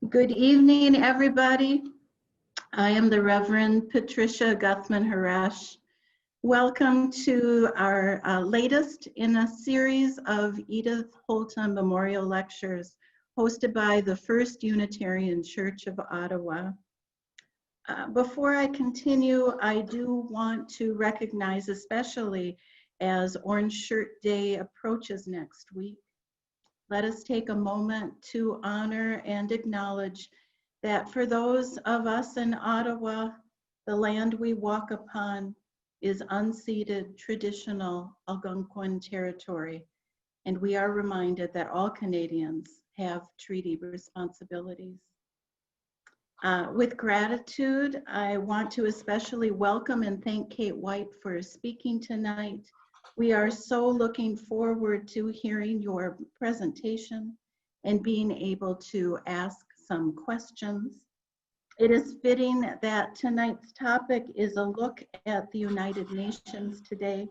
Good evening, everybody. I am the Reverend Patricia Guthmann Haresch. Welcome to our latest in a series of Edith Holtom Memorial Lectures hosted by the First Unitarian Church of Ottawa. Before I continue, I do want to recognize, especially as Orange Shirt Day approaches next week, let us take a moment to honor and acknowledge that for those of us in Ottawa, the land we walk upon is unceded traditional Algonquin territory, and we are reminded that all Canadians have treaty responsibilities. With gratitude, I want to especially welcome and thank Kate White for speaking tonight. We are so looking forward to hearing your presentation and being able to ask some questions. It is fitting that tonight's topic is a look at the United Nations today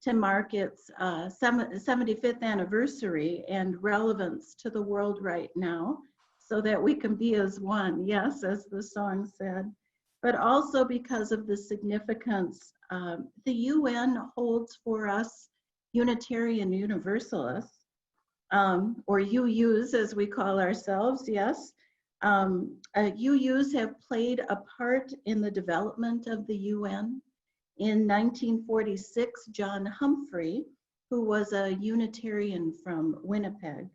to mark its 75th anniversary and relevance to the world right now, so that we can be as one, yes, as the song said, but also because of the significance the UN holds for us Unitarian Universalists, or UUs as we call ourselves, yes. UUs have played a part in the development of the UN. In 1946, John Humphrey, who was a Unitarian from Winnipeg,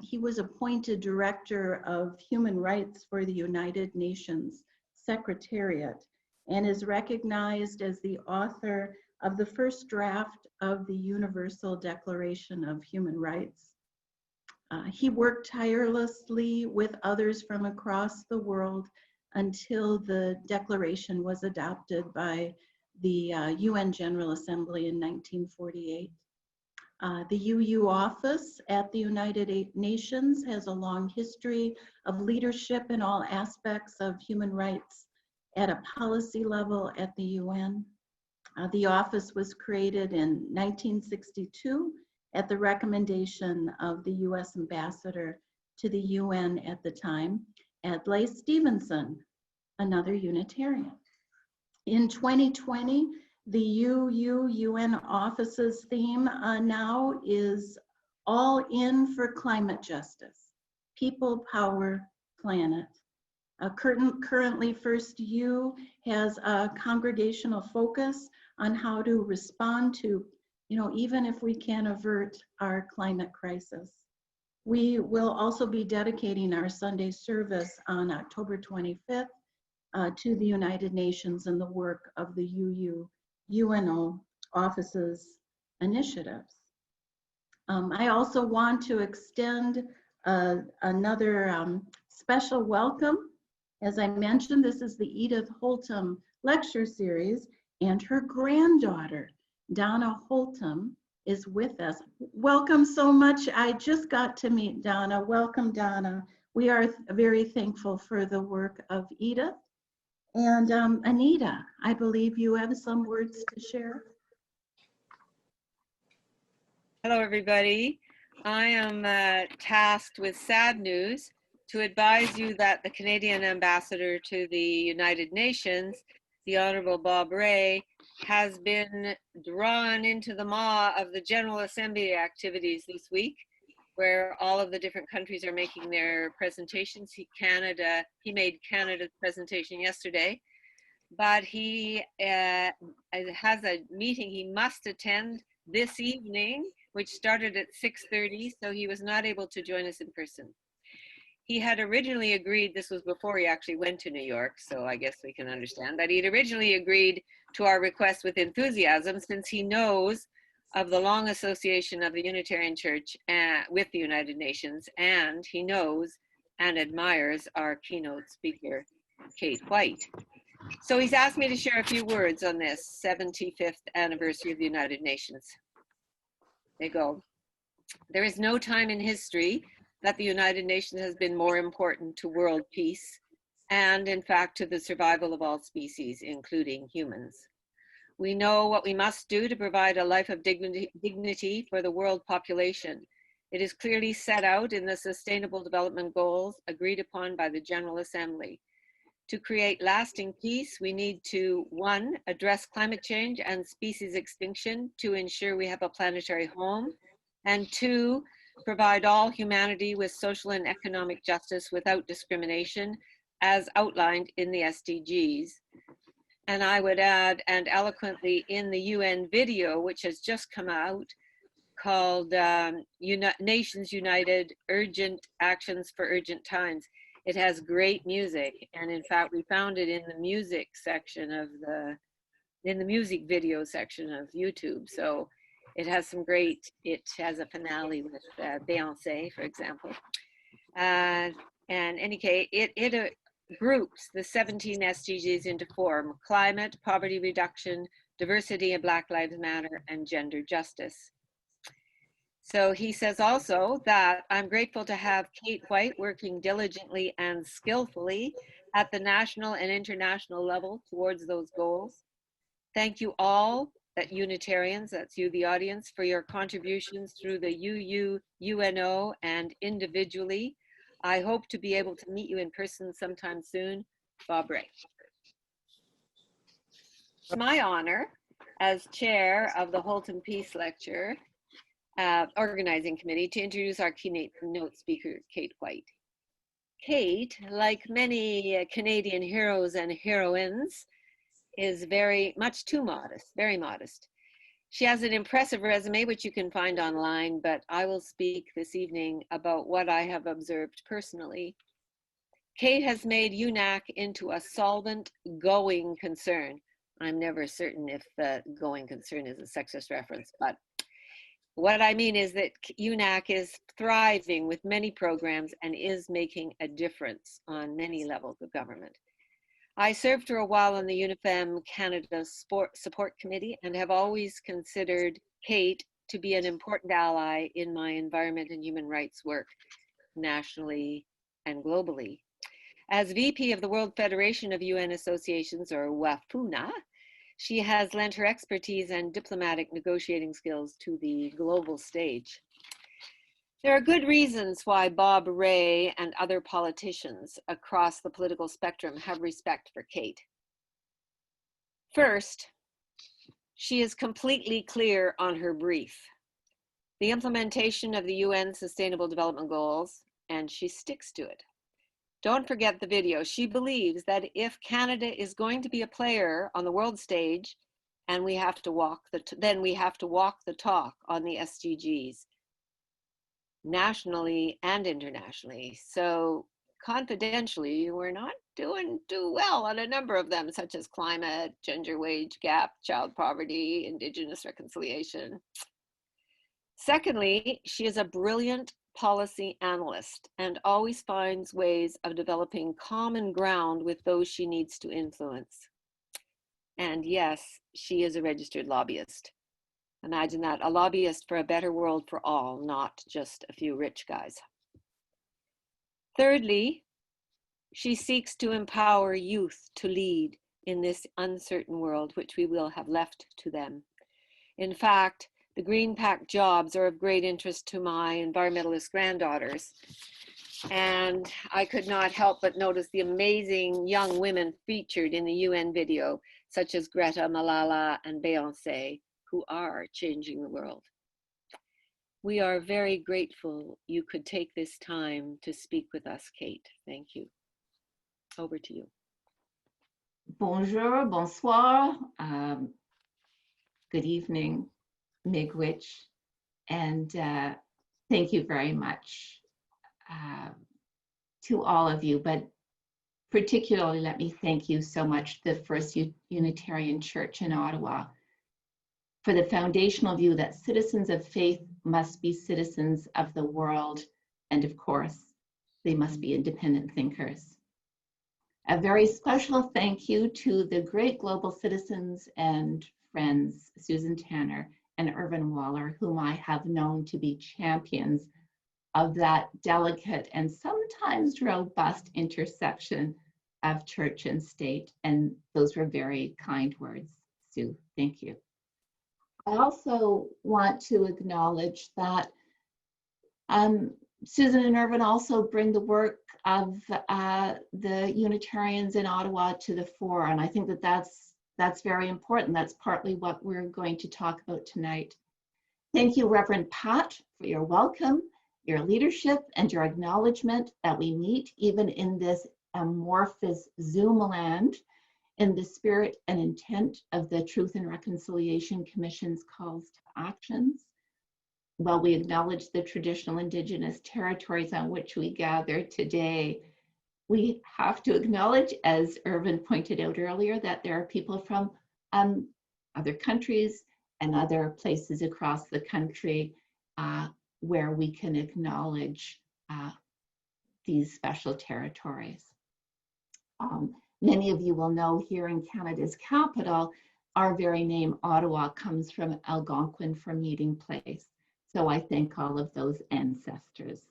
he was appointed Director of Human Rights for the United Nations Secretariat and is recognized as the author of the first draft of the Universal Declaration of Human Rights. He worked tirelessly with others from across the world until the declaration was adopted by the UN General Assembly in 1948. The UU office at the United Nations has a long history of leadership in all aspects of human rights at a policy level at the UN. The office was created in 1962 at the recommendation of the US Ambassador to the UN at the time, Adlai Stevenson, another Unitarian. In 2020, the UN office's theme now is All In for Climate Justice, People, Power, Planet. Currently, FirstU has a congregational focus on how to respond to, even if we can avert our climate crisis. We will also be dedicating our Sunday service on October 25th to the United Nations and the work of the UNO office's initiatives. I also want to extend another special welcome. As I mentioned, this is the Edith Holtom Lecture Series, and her granddaughter, Donna Holtom, is with us. Welcome so much. I just got to meet Donna. Welcome, Donna. We are very thankful for the work of Edith. And Anita, I believe you have some words to share. Hello, everybody. I am tasked with sad news to advise you that the Canadian ambassador to the United Nations, the Honorable Bob Rae, has been drawn into the maw of the General Assembly activities this week, where all of the different countries are making their presentations. He made Canada's presentation yesterday, but he has a meeting he must attend this evening, which started at 6:30, so he was not able to join us in person. He had originally agreed, this was before he actually went to New York, so I guess we can understand that he'd originally agreed to our request with enthusiasm, since he knows of the long association of the Unitarian Church with the United Nations, and he knows and admires our keynote speaker, Kate White. So he's asked me to share a few words on this 75th anniversary of the United Nations. There you go. There is no time in history that the United Nations has been more important to world peace and, in fact, to the survival of all species, including humans. We know what we must do to provide a life of dignity for the world population. It is clearly set out in the Sustainable Development Goals agreed upon by the General Assembly. To create lasting peace, we need to, 1, address climate change and species extinction to ensure we have a planetary home, and 2, provide all humanity with social and economic justice without discrimination, as outlined in the SDGs. And I would add, and eloquently in the UN video, which has just come out, called Nations United, Urgent Actions for Urgent Times. It has great music, and in fact, we found it in the music section of in the music video section of YouTube. So it has some great, it has a finale with Beyoncé, for example. And in any case, it groups the 17 SDGs into 4: climate, poverty reduction, diversity and Black Lives Matter, and gender justice. So he says also that I'm grateful to have Kate White working diligently and skillfully at the national and international level towards those goals. Thank you all, Unitarians, that's you, the audience, for your contributions through the UNO, and individually. I hope to be able to meet you in person sometime soon. Bob Ray. It's my honor as chair of the Holtom Peace Lecture organizing committee to introduce our keynote speaker, Kate White. Kate, like many Canadian heroes and heroines, is very modest. She has an impressive resume, which you can find online, but I will speak this evening about what I have observed personally. Kate has made UNAC into a solvent, going concern. I'm never certain if the going concern is a sexist reference, but what I mean is that UNAC is thriving with many programs and is making a difference on many levels of government. I served for a while on the UNIFEM Canada Support Committee and have always considered Kate to be an important ally in my environment and human rights work nationally and globally. As VP of the World Federation of UN Associations, or WAFUNA, she has lent her expertise and diplomatic negotiating skills to the global stage. There are good reasons why Bob Ray and other politicians across the political spectrum have respect for Kate. First, she is completely clear on her brief, the implementation of the UN Sustainable Development Goals, and she sticks to it. Don't forget the video. She believes that if Canada is going to be a player on the world stage, and we have to walk then we have to walk the talk on the SDGs, nationally and internationally. So confidentially, we're not doing too well on a number of them, such as climate, gender wage gap, child poverty, Indigenous reconciliation. Secondly, she is a brilliant policy analyst and always finds ways of developing common ground with those she needs to influence. And yes, she is a registered lobbyist. Imagine that, a lobbyist for a better world for all, not just a few rich guys. Thirdly, she seeks to empower youth to lead in this uncertain world, which we will have left to them. In fact, the Green Pact jobs are of great interest to my environmentalist granddaughters. And I could not help but notice the amazing young women featured in the UN video, such as Greta, Malala, and Beyoncé, who are changing the world. We are very grateful you could take this time to speak with us, Kate. Thank you. Over to you. Bonjour, bonsoir, good evening, miigwech, and thank you very much to all of you, but particularly let me thank you so much, the First Unitarian Church in Ottawa, for the foundational view that citizens of faith must be citizens of the world, and of course, they must be independent thinkers. A very special thank you to the great global citizens and friends, Susan Tanner and Irvin Waller, whom I have known to be champions of that delicate and sometimes robust intersection of church and state. And those were very kind words, Sue. Thank you. I also want to acknowledge that Susan and Irvin also bring the work of the Unitarians in Ottawa to the fore, and I think that that's very important. That's partly what we're going to talk about tonight. Thank you, Reverend Pat, for your welcome, your leadership, and your acknowledgement that we meet even in this amorphous Zoom land in the spirit and intent of the Truth and Reconciliation Commission's calls to actions. While we acknowledge the traditional Indigenous territories on which we gather today, we have to acknowledge, as Irvin pointed out earlier, that there are people from other countries and other places across the country where we can acknowledge these special territories. Many of you will know here in Canada's capital, our very name Ottawa comes from Algonquin for meeting place. So I thank all of those ancestors.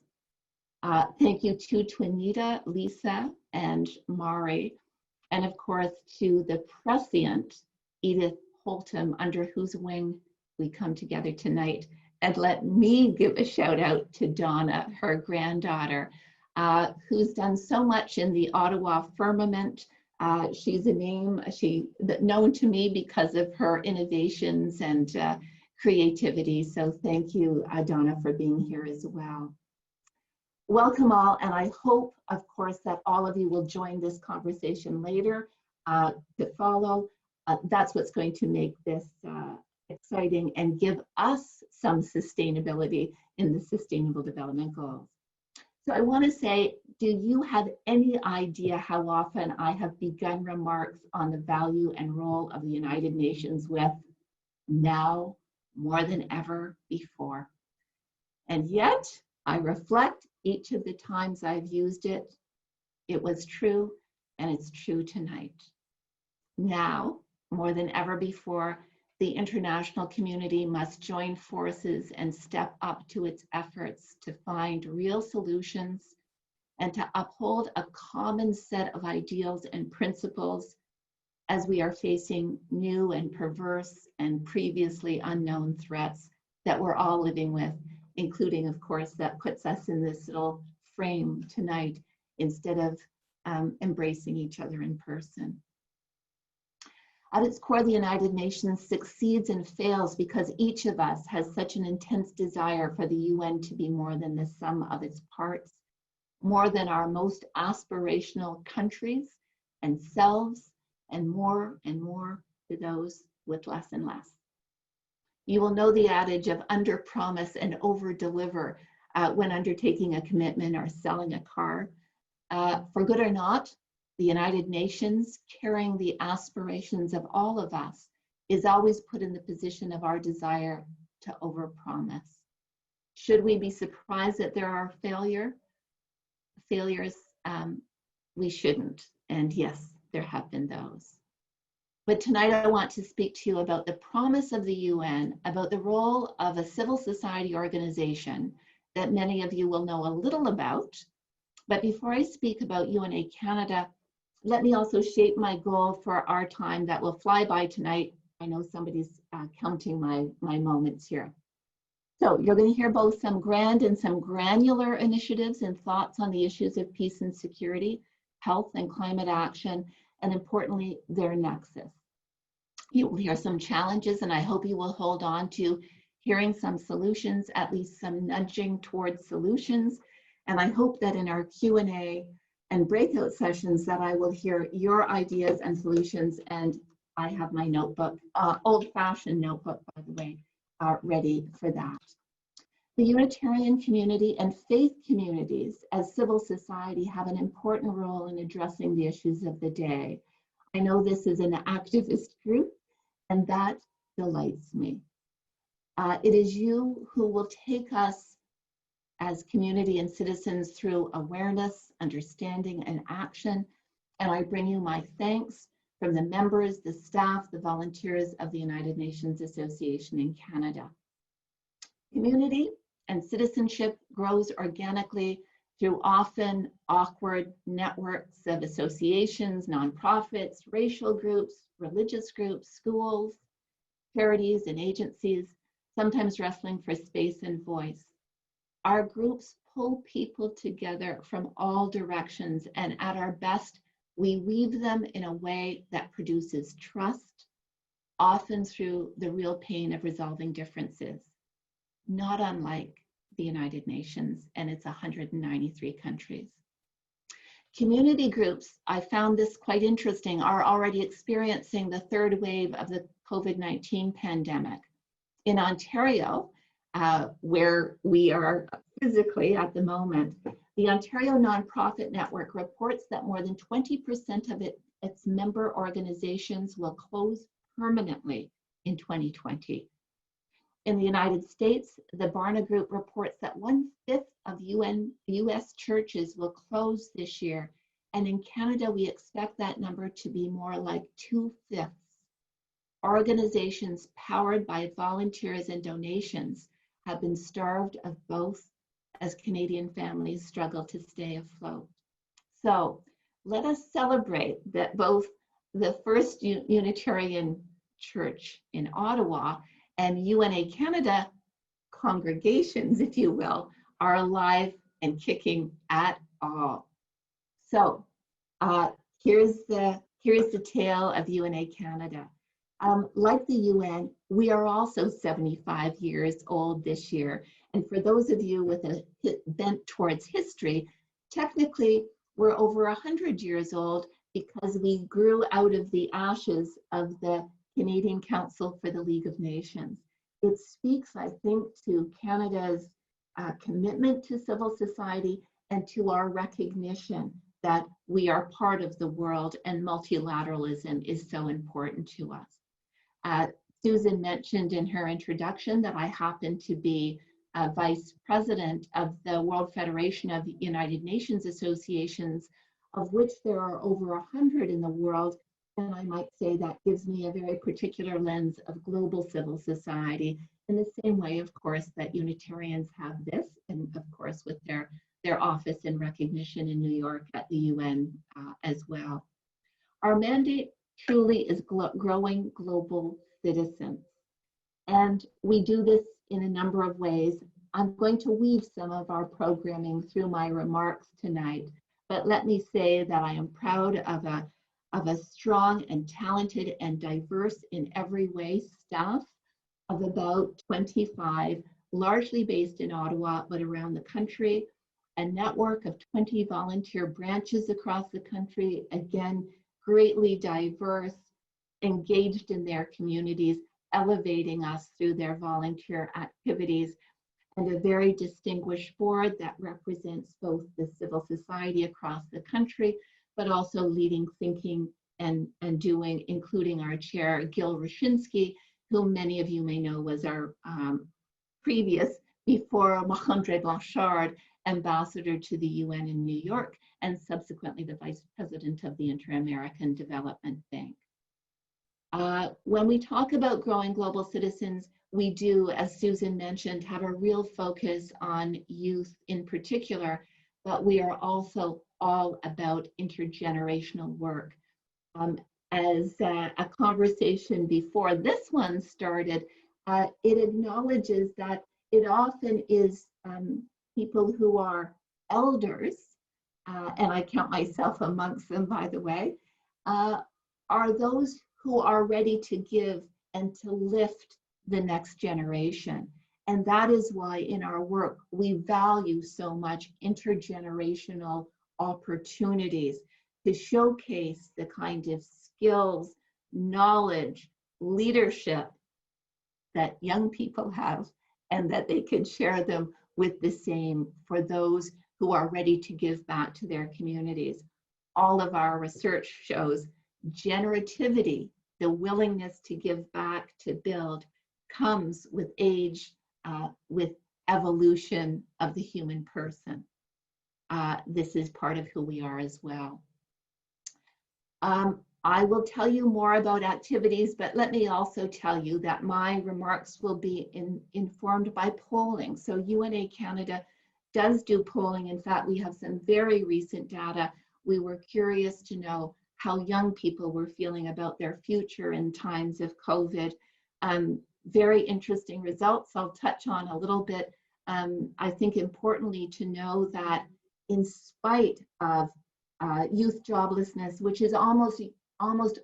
Thank you to Anita, Lisa, and Mari, and of course to the prescient Edith Holtom, under whose wing we come together tonight. And let me give a shout out to Donna, her granddaughter, who's done so much in the Ottawa firmament. She's a name known to me because of her innovations and creativity. So thank you, Donna, for being here as well. Welcome all, and I hope, of course, that all of you will join this conversation later to follow. That's what's going to make this exciting and give us some sustainability in the Sustainable Development Goals. So I want to say, do you have any idea how often I have begun remarks on the value and role of the United Nations with now more than ever before? And yet, I reflect each of the times I've used it, it was true, and it's true tonight. Now, more than ever before, the international community must join forces and step up to its efforts to find real solutions and to uphold a common set of ideals and principles as we are facing new and perverse and previously unknown threats that we're all living with, including, of course, that puts us in this little frame tonight instead of embracing each other in person. At its core, the United Nations succeeds and fails because each of us has such an intense desire for the UN to be more than the sum of its parts, more than our most aspirational countries and selves, and more to those with less and less. You will know the adage of under promise and over deliver when undertaking a commitment or selling a car. For good or not, the United Nations, carrying the aspirations of all of us, is always put in the position of our desire to overpromise. Should we be surprised that there are failures? We shouldn't, and yes, there have been those. But tonight I want to speak to you about the promise of the UN, about the role of a civil society organization that many of you will know a little about. But before I speak about UNA Canada, let me also shape my goal for our time that will fly by tonight. I know somebody's counting my moments here. So you're going to hear both some grand and some granular initiatives and thoughts on the issues of peace and security, health and climate action, and importantly, their nexus. You will hear some challenges, and I hope you will hold on to hearing some solutions, at least some nudging towards solutions. And I hope that in our Q&A and breakout sessions that I will hear your ideas and solutions. And I have my notebook, old-fashioned notebook, by the way, ready for that. The Unitarian community and faith communities as civil society have an important role in addressing the issues of the day. I know this is an activist group, and that delights me. It is you who will take us as community and citizens through awareness, understanding, and action. And I bring you my thanks from the members, the staff, the volunteers of the United Nations Association in Canada. Community and citizenship grows organically through often awkward networks of associations, nonprofits, racial groups, religious groups, schools, charities, and agencies, sometimes wrestling for space and voice. Our groups pull people together from all directions, and at our best, we weave them in a way that produces trust, often through the real pain of resolving differences, not unlike the United Nations and its 193 countries. Community groups, I found this quite interesting, are already experiencing the third wave of the COVID-19 pandemic. In Ontario, where we are physically at the moment, the Ontario Nonprofit Network reports that more than 20% of its member organizations will close permanently in 2020. In the United States, the Barna Group reports that 1/5 of US churches will close this year. And in Canada, we expect that number to be more like 2/5. Organizations powered by volunteers and donations have been starved of both as Canadian families struggle to stay afloat. So let us celebrate that both the First Unitarian Church in Ottawa and UNA Canada congregations, if you will, are alive and kicking at all. So here's the tale of UNA Canada. Like the UN, we are also 75 years old this year. And for those of you with a bent towards history, technically we're over 100 years old because we grew out of the ashes of the Canadian Council for the League of Nations. It speaks, I think, to Canada's commitment to civil society and to our recognition that we are part of the world and multilateralism is so important to us. Susan mentioned in her introduction that I happen to be vice president of the World Federation of United Nations Associations, of which there are over 100 in the world. And I might say that gives me a very particular lens of global civil society, in the same way, of course, that Unitarians have this, and of course with their office and recognition in New York at the UN as well. Our mandate truly is growing global citizens. And we do this in a number of ways. I'm going to weave some of our programming through my remarks tonight, but let me say that I am proud of a strong and talented and diverse in every way staff of about 25, largely based in Ottawa, but around the country, a network of 20 volunteer branches across the country, again, greatly diverse, engaged in their communities, elevating us through their volunteer activities, and a very distinguished board that represents both the civil society across the country, but also leading thinking and doing, including our chair, Gil Roshinsky, whom many of you may know was our previous, before Alejandro Blanchard, ambassador to the UN in New York, and subsequently the vice president of the Inter-American Development Bank. When we talk about growing global citizens, we do, as Susan mentioned, have a real focus on youth in particular, but we are also all about intergenerational work. As a conversation before this one started, it acknowledges that it often is people who are elders, and I count myself amongst them, by the way, are those who are ready to give and to lift the next generation. And that is why in our work, we value so much intergenerational opportunities to showcase the kind of skills, knowledge, leadership that young people have, and that they can share them with the same for those who are ready to give back to their communities. All of our research shows generativity, the willingness to give back, to build, comes with age, with evolution of the human person. This is part of who we are as well. I will tell you more about activities, but let me also tell you that my remarks will be informed by polling. So UNA Canada does do polling. In fact, we have some very recent data. We were curious to know how young people were feeling about their future in times of COVID. Very interesting results I'll touch on a little bit I think importantly to know that in spite of youth joblessness, which is almost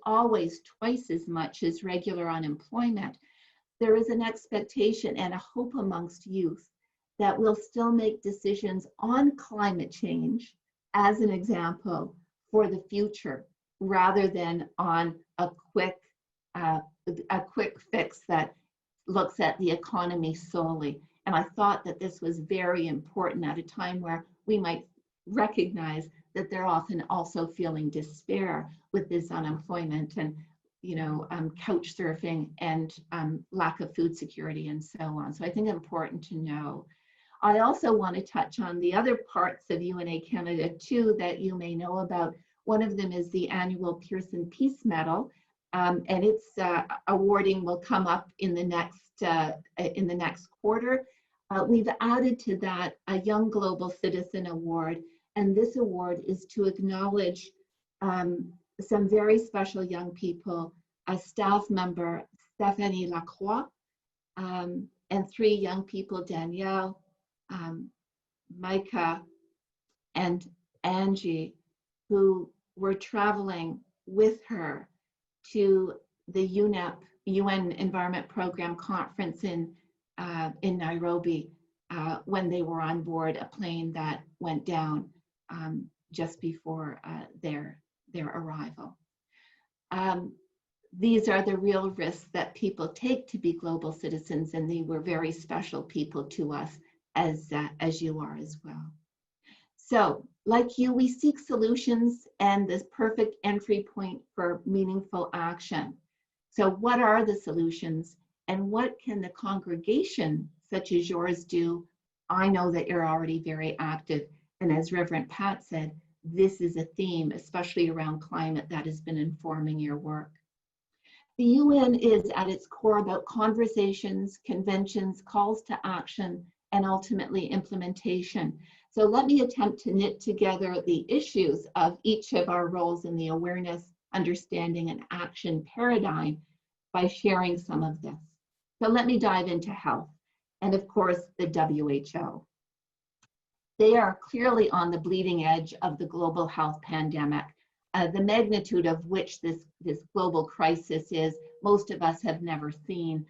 always twice as much as regular unemployment, there is an expectation and a hope amongst youth that we'll still make decisions on climate change, as an example, for the future, rather than on a quick fix that looks at the economy solely. And I thought that this was very important at a time where we might recognize that they're often also feeling despair with this unemployment and couch surfing and lack of food security and so on. So I think it's important to know. I also want to touch on the other parts of UNA Canada too that you may know about. One of them is the annual Pearson Peace Medal, and its awarding will come up in the next quarter. We've added to that a Young Global Citizen Award, and this award is to acknowledge some very special young people, a staff member, Stephanie Lacroix, and 3 young people, Danielle, Micah, and Angie, who were traveling with her to the UNEP, UN Environment Program Conference in Nairobi when they were on board a plane that went down just before their arrival. These are the real risks that people take to be global citizens, and they were very special people to us, as you are as well. So, like you, we seek solutions and this perfect entry point for meaningful action. So what are the solutions, and what can the congregation such as yours do? I know that you're already very active, and as Reverend Pat said, this is a theme, especially around climate, that has been informing your work. The UN is at its core about conversations, conventions, calls to action, and ultimately implementation. So let me attempt to knit together the issues of each of our roles in the awareness, understanding, and action paradigm by sharing some of this. So let me dive into health, and of course, the WHO. They are clearly on the bleeding edge of the global health pandemic, the magnitude of which this global crisis is, most of us have never seen,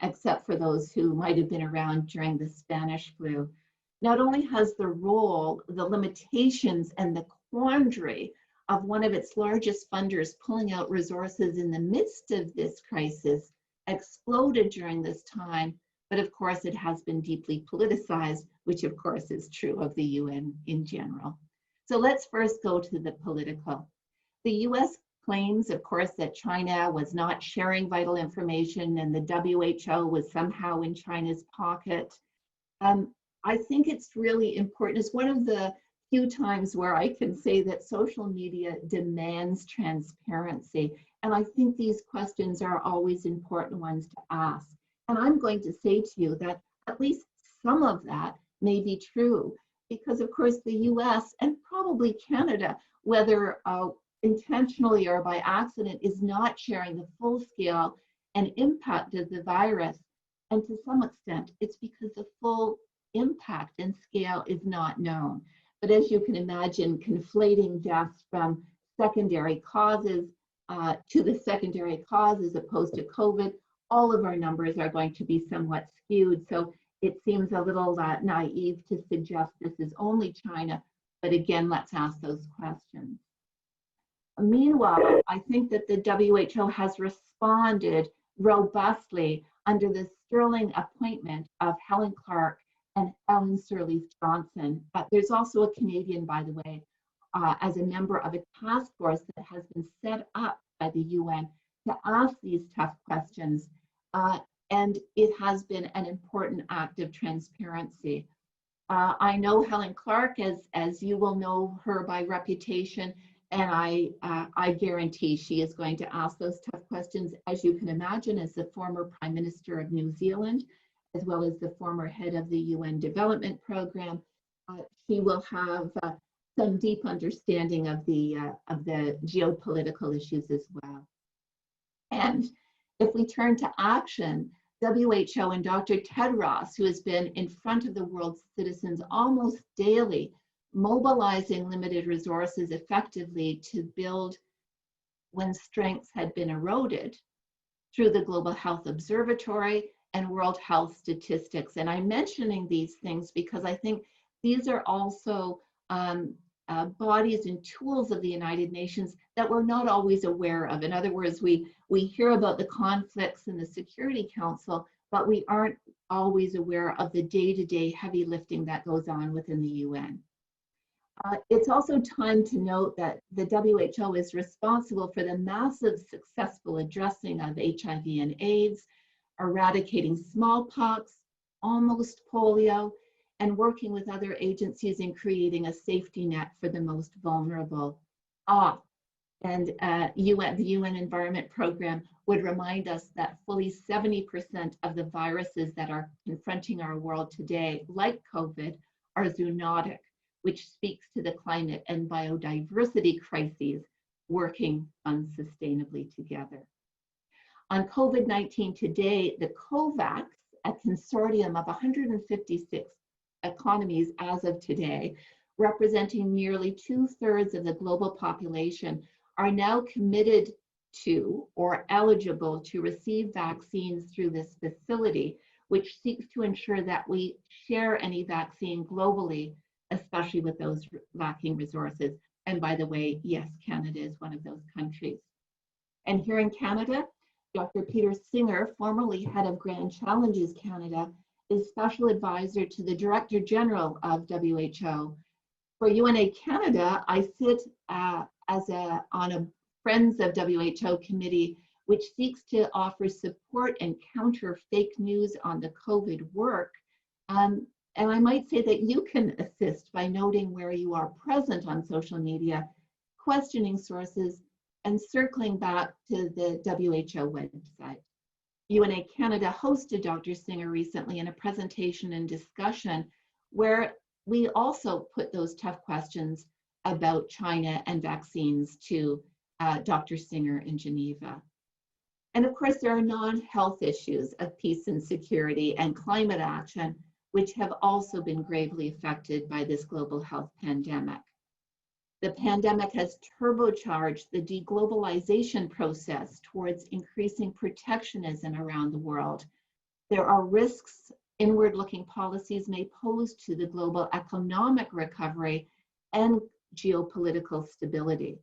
except for those who might have been around during the Spanish flu. Not only has the role, the limitations, and the quandary of one of its largest funders pulling out resources in the midst of this crisis exploded during this time, but of course it has been deeply politicized, which of course is true of the UN in general. So let's first go to the political. The US claims, of course, that China was not sharing vital information and the WHO was somehow in China's pocket. I think it's really important. It's one of the few times where I can say that social media demands transparency. And I think these questions are always important ones to ask. And I'm going to say to you that at least some of that may be true, because of course the US and probably Canada, whether intentionally or by accident, is not sharing the full scale and impact of the virus. And to some extent, it's because the full impact and scale is not known. But as you can imagine, conflating deaths from secondary causes to the secondary cause as opposed to COVID, all of our numbers are going to be somewhat skewed. So it seems a little naive to suggest this is only China, but again, let's ask those questions. Meanwhile, I think that the WHO has responded robustly under the sterling appointment of Helen Clark and Ellen Sirleaf Johnson. There's also a Canadian, by the way, as a member of a task force that has been set up by the UN to ask these tough questions. And it has been an important act of transparency. I know Helen Clark, as you will know her by reputation, and I guarantee she is going to ask those tough questions, as you can imagine, as the former Prime Minister of New Zealand, as well as the former head of the UN Development Program. She will have some deep understanding of the geopolitical issues as well. And if we turn to action, WHO and Dr. Tedros, who has been in front of the world's citizens almost daily, mobilizing limited resources effectively to build when strengths had been eroded through the Global Health Observatory and World Health Statistics. And I'm mentioning these things because I think these are also bodies and tools of the United Nations that we're not always aware of. In other words, we hear about the conflicts in the Security Council, but we aren't always aware of the day-to-day heavy lifting that goes on within the UN. It's also time to note that the WHO is responsible for the massive successful addressing of HIV and AIDS, eradicating smallpox, almost polio, and working with other agencies in creating a safety net for the most vulnerable. And the UN Environment Program would remind us that fully 70% of the viruses that are confronting our world today, like COVID, are zoonotic, which speaks to the climate and biodiversity crises working unsustainably together. On COVID-19 today, the COVAX, a consortium of 156 economies as of today, representing nearly 2/3 of the global population, are now committed to or eligible to receive vaccines through this facility, which seeks to ensure that we share any vaccine globally, especially with those lacking resources. And by the way, yes, Canada is one of those countries. And here in Canada, Dr. Peter Singer, formerly head of Grand Challenges Canada, is Special Advisor to the Director General of WHO. For UNA Canada, I sit on a Friends of WHO committee, which seeks to offer support and counter fake news on the COVID work. And I might say that you can assist by noting where you are present on social media, questioning sources, and circling back to the WHO website. UNA Canada hosted Dr. Singer recently in a presentation and discussion where we also put those tough questions about China and vaccines to Dr. Singer in Geneva. And of course, there are non-health issues of peace and security and climate action, which have also been gravely affected by this global health pandemic. The pandemic has turbocharged the deglobalization process towards increasing protectionism around the world. There are risks inward-looking policies may pose to the global economic recovery and geopolitical stability.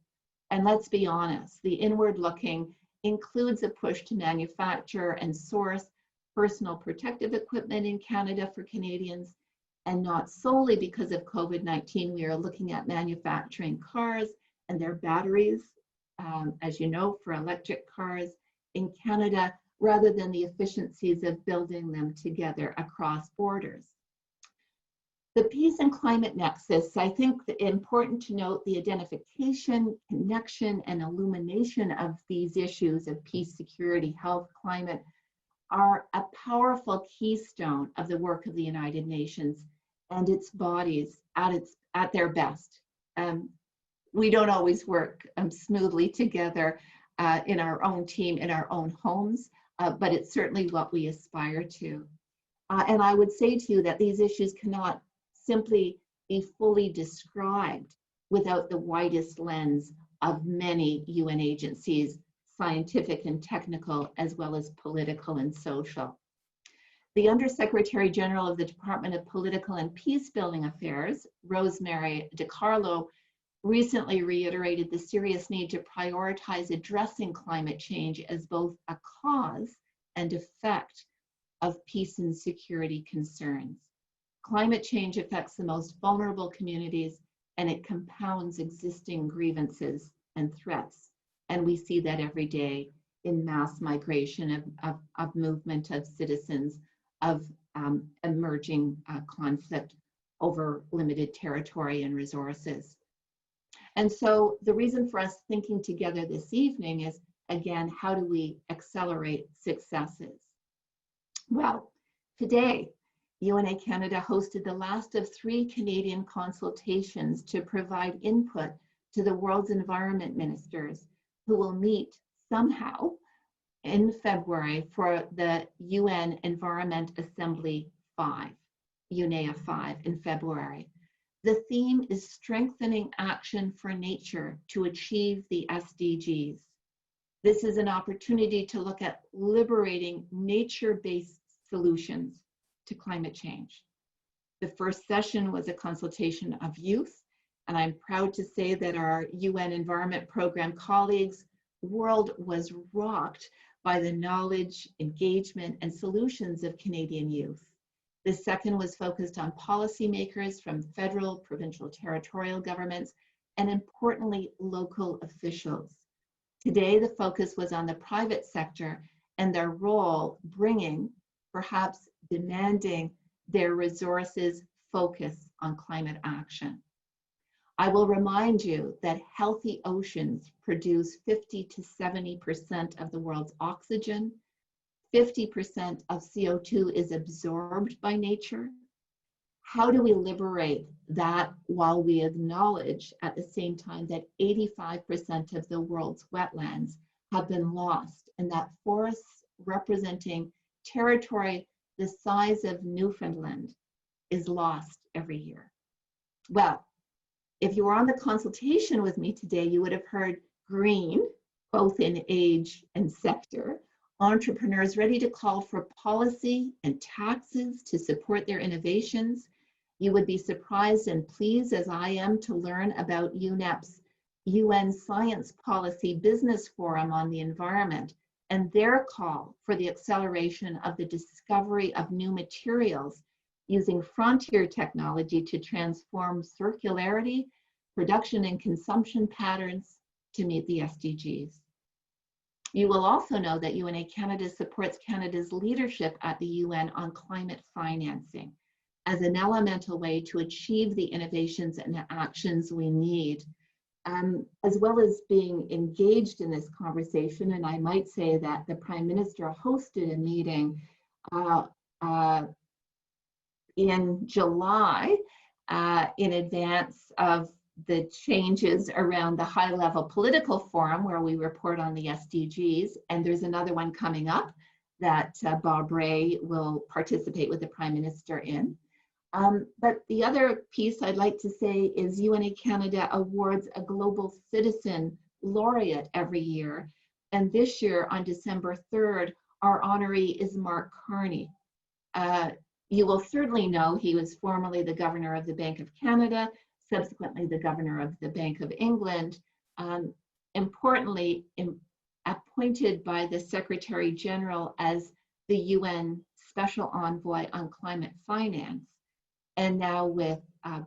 And let's be honest, the inward-looking includes a push to manufacture and source personal protective equipment in Canada for Canadians, and not solely because of COVID-19. We are looking at manufacturing cars and their batteries, as you know, for electric cars in Canada, rather than the efficiencies of building them together across borders. The peace and climate nexus, I think it's important to note the identification, connection, and illumination of these issues of peace, security, health, climate are a powerful keystone of the work of the United Nations and its bodies at their best. We don't always work smoothly together in our own team, in our own homes, but it's certainly what we aspire to. And I would say to you that these issues cannot simply be fully described without the widest lens of many UN agencies, scientific and technical, as well as political and social. The Undersecretary General of the Department of Political and Peacebuilding Affairs, Rosemary DiCarlo, recently reiterated the serious need to prioritize addressing climate change as both a cause and effect of peace and security concerns. Climate change affects the most vulnerable communities, and it compounds existing grievances and threats. And we see that every day in mass migration of movement of citizens, of emerging conflict over limited territory and resources. And so the reason for us thinking together this evening is, again, how do we accelerate successes? Well, today, UNA Canada hosted the last of 3 Canadian consultations to provide input to the world's environment ministers, who will meet somehow in February for the UN Environment Assembly 5, UNEA 5 in February. The theme is strengthening action for nature to achieve the SDGs. This is an opportunity to look at liberating nature-based solutions to climate change. The first session was a consultation of youth, and I'm proud to say that our UN Environment Program colleagues' world was rocked by the knowledge, engagement, and solutions of Canadian youth. The second was focused on policymakers from federal, provincial, territorial governments, and importantly, local officials. Today, the focus was on the private sector and their role bringing, perhaps demanding, their resources focus on climate action. I will remind you that healthy oceans produce 50 to 70% of the world's oxygen. 50% of CO2 is absorbed by nature. How do we liberate that while we acknowledge at the same time that 85% of the world's wetlands have been lost, and that forests representing territory the size of Newfoundland is lost every year? Well, if you were on the consultation with me today, you would have heard green, both in age and sector, entrepreneurs ready to call for policy and taxes to support their innovations. You would be surprised and pleased, as I am, to learn about UNEP's UN Science Policy Business Forum on the Environment and their call for the acceleration of the discovery of new materials using frontier technology to transform circularity, production and consumption patterns to meet the SDGs. You will also know that UNA Canada supports Canada's leadership at the UN on climate financing as an elemental way to achieve the innovations and actions we need, as well as being engaged in this conversation. And I might say that the Prime Minister hosted a meeting in July in advance of the changes around the high-level political forum where we report on the SDGs, and there's another one coming up that Bob Ray will participate with the Prime Minister in. But the other piece I'd like to say is UNA Canada awards a Global Citizen Laureate every year, and this year on December 3rd, our honoree is Mark Carney. You will certainly know he was formerly the Governor of the Bank of Canada, subsequently the Governor of the Bank of England, importantly appointed by the Secretary General as the UN Special Envoy on Climate Finance, and now with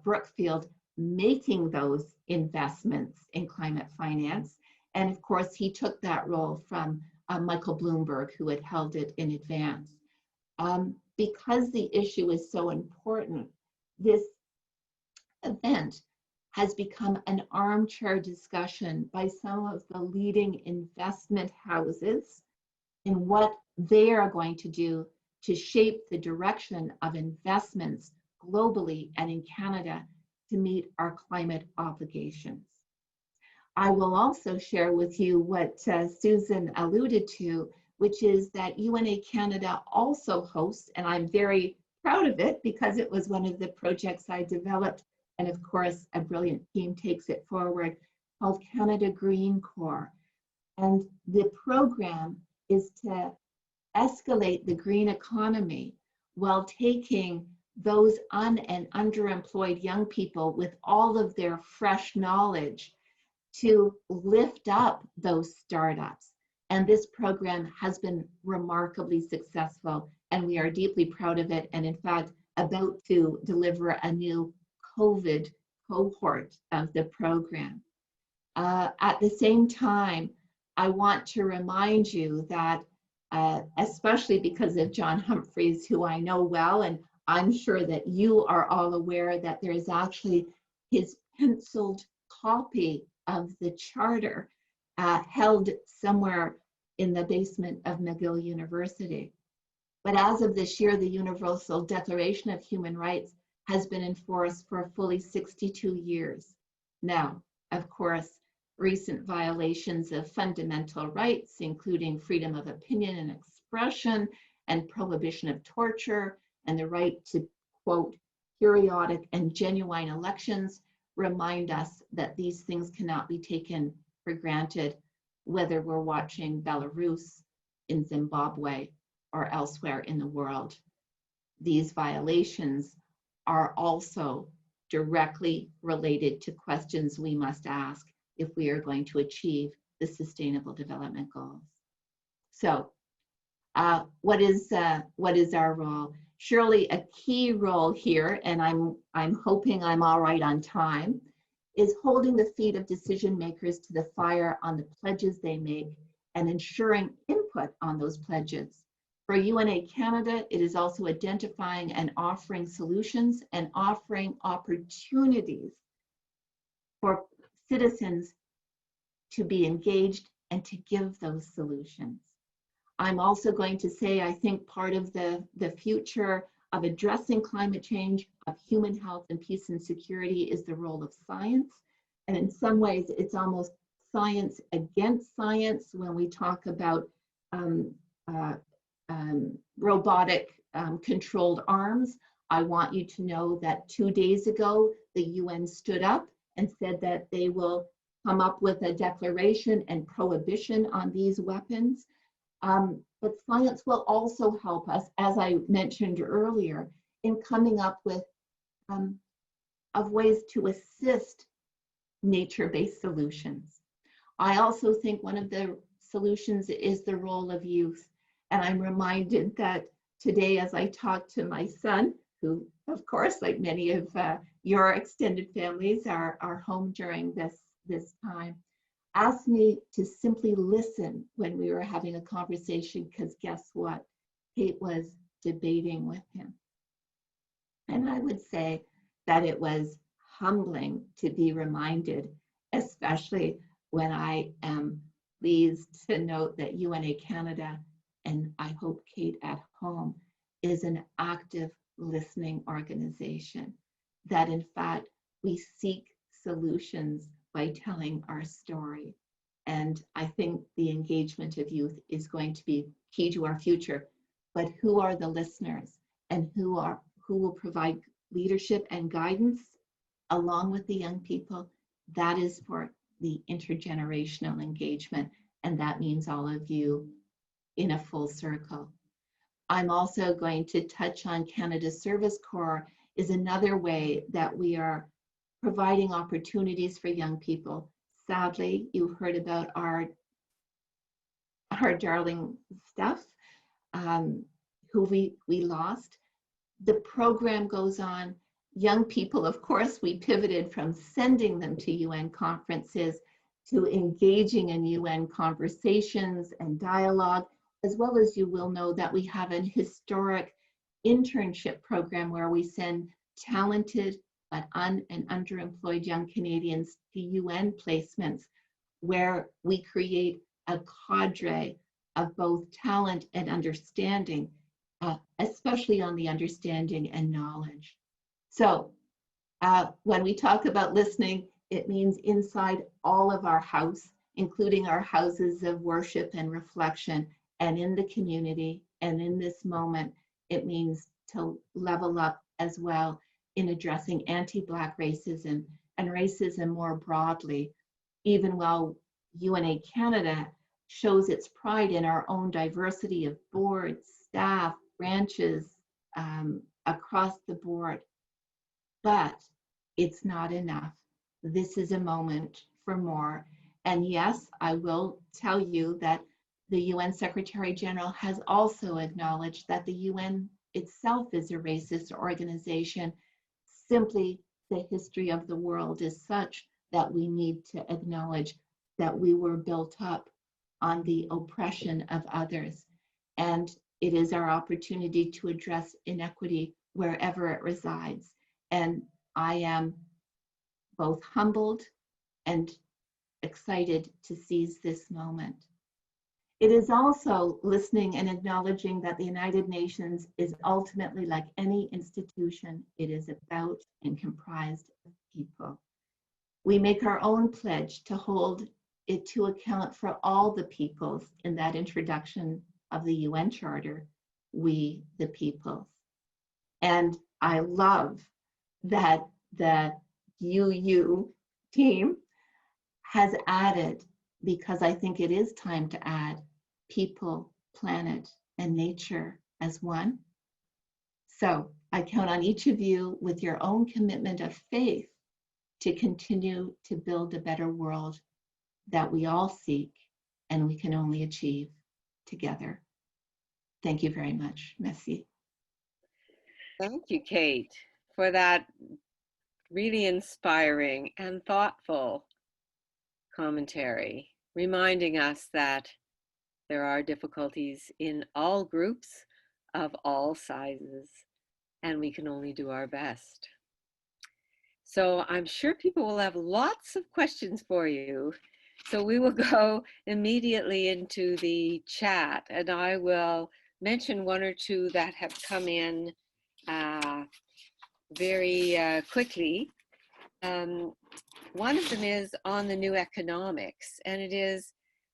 Brookfield making those investments in climate finance. And of course, he took that role from Michael Bloomberg, who had held it in advance. Because the issue is so important, this event has become an armchair discussion by some of the leading investment houses in what they are going to do to shape the direction of investments globally and in Canada to meet our climate obligations. I will also share with you what Susan alluded to, which is that UNA Canada also hosts, and I'm very proud of it because it was one of the projects I developed, and of course a brilliant team takes it forward, called Canada Green Corps. And the program is to escalate the green economy while taking those and underemployed young people with all of their fresh knowledge to lift up those startups. And this program has been remarkably successful, and we are deeply proud of it, and in fact about to deliver a new COVID cohort of the program. At the same time, I want to remind you that, especially because of John Humphreys, who I know well, and I'm sure that you are all aware that there is actually his penciled copy of the charter held somewhere in the basement of McGill University. But as of this year, the Universal Declaration of Human Rights has been in force for fully 62 years. Now, of course, recent violations of fundamental rights, including freedom of opinion and expression and prohibition of torture and the right to, quote, periodic and genuine elections, remind us that these things cannot be taken for granted, whether we're watching Belarus, in Zimbabwe, or elsewhere in the world. These violations are also directly related to questions we must ask if we are going to achieve the Sustainable Development Goals. So, what is our role? Surely a key role here, and I'm hoping I'm all right on time, is holding the feet of decision makers to the fire on the pledges they make and ensuring input on those pledges. For UNA Canada, it is also identifying and offering solutions and offering opportunities for citizens to be engaged and to give those solutions. I'm also going to say, I think part of the future of addressing climate change, of human health and peace and security, is the role of science. And in some ways, it's almost science against science when we talk about robotic controlled arms. I want you to know that 2 days ago, the UN stood up and said that they will come up with a declaration and prohibition on these weapons. But science will also help us, as I mentioned earlier, in coming up with of ways to assist nature-based solutions. I also think one of the solutions is the role of youth. And I'm reminded that today, as I talk to my son, who, of course, like many of your extended families are home during this time, asked me to simply listen when we were having a conversation, because guess what? Kate was debating with him. And I would say that it was humbling to be reminded, especially when I am pleased to note that UNA Canada, and I hope Kate at home, is an active listening organization, that in fact we seek solutions by telling our story. And I think the engagement of youth is going to be key to our future. But who are the listeners, and who will provide leadership and guidance along with the young people? That is for the intergenerational engagement, and that means all of you in a full circle. I'm also going to touch on Canada's Service Corps is another way that we are providing opportunities for young people. Sadly, you heard about our darling Steph, who we lost. The program goes on. Young people, of course, we pivoted from sending them to UN conferences to engaging in UN conversations and dialogue, as well as you will know that we have an historic internship program where we send talented but and underemployed young Canadians to UN placements, where we create a cadre of both talent and understanding, especially on the understanding and knowledge. So when we talk about listening, it means inside all of our house, including our houses of worship and reflection, and in the community, and in this moment, it means to level up as well in addressing anti-Black racism and racism more broadly, even while UNA Canada shows its pride in our own diversity of boards, staff, branches across the board. But it's not enough. This is a moment for more. And yes, I will tell you that the UN Secretary General has also acknowledged that the UN itself is a racist organization. Simply, the history of the world is such that we need to acknowledge that we were built up on the oppression of others. And it is our opportunity to address inequity wherever it resides. And I am both humbled and excited to seize this moment. It is also listening and acknowledging that the United Nations is ultimately, like any institution, it is about and comprised of people. We make our own pledge to hold it to account for all the peoples in that introduction of the UN Charter, we the peoples. And I love that the UU team has added, because I think it is time to add people, planet, and nature as one. So I count on each of you with your own commitment of faith to continue to build a better world that we all seek and we can only achieve together. Thank you very much. Merci. Thank you, Kate, for that really inspiring and thoughtful commentary, reminding us that there are difficulties in all groups of all sizes, and we can only do our best. So I'm sure people will have lots of questions for you. So we will go immediately into the chat, and I will mention one or two that have come in very quickly. One of them is on the new economics, and it is,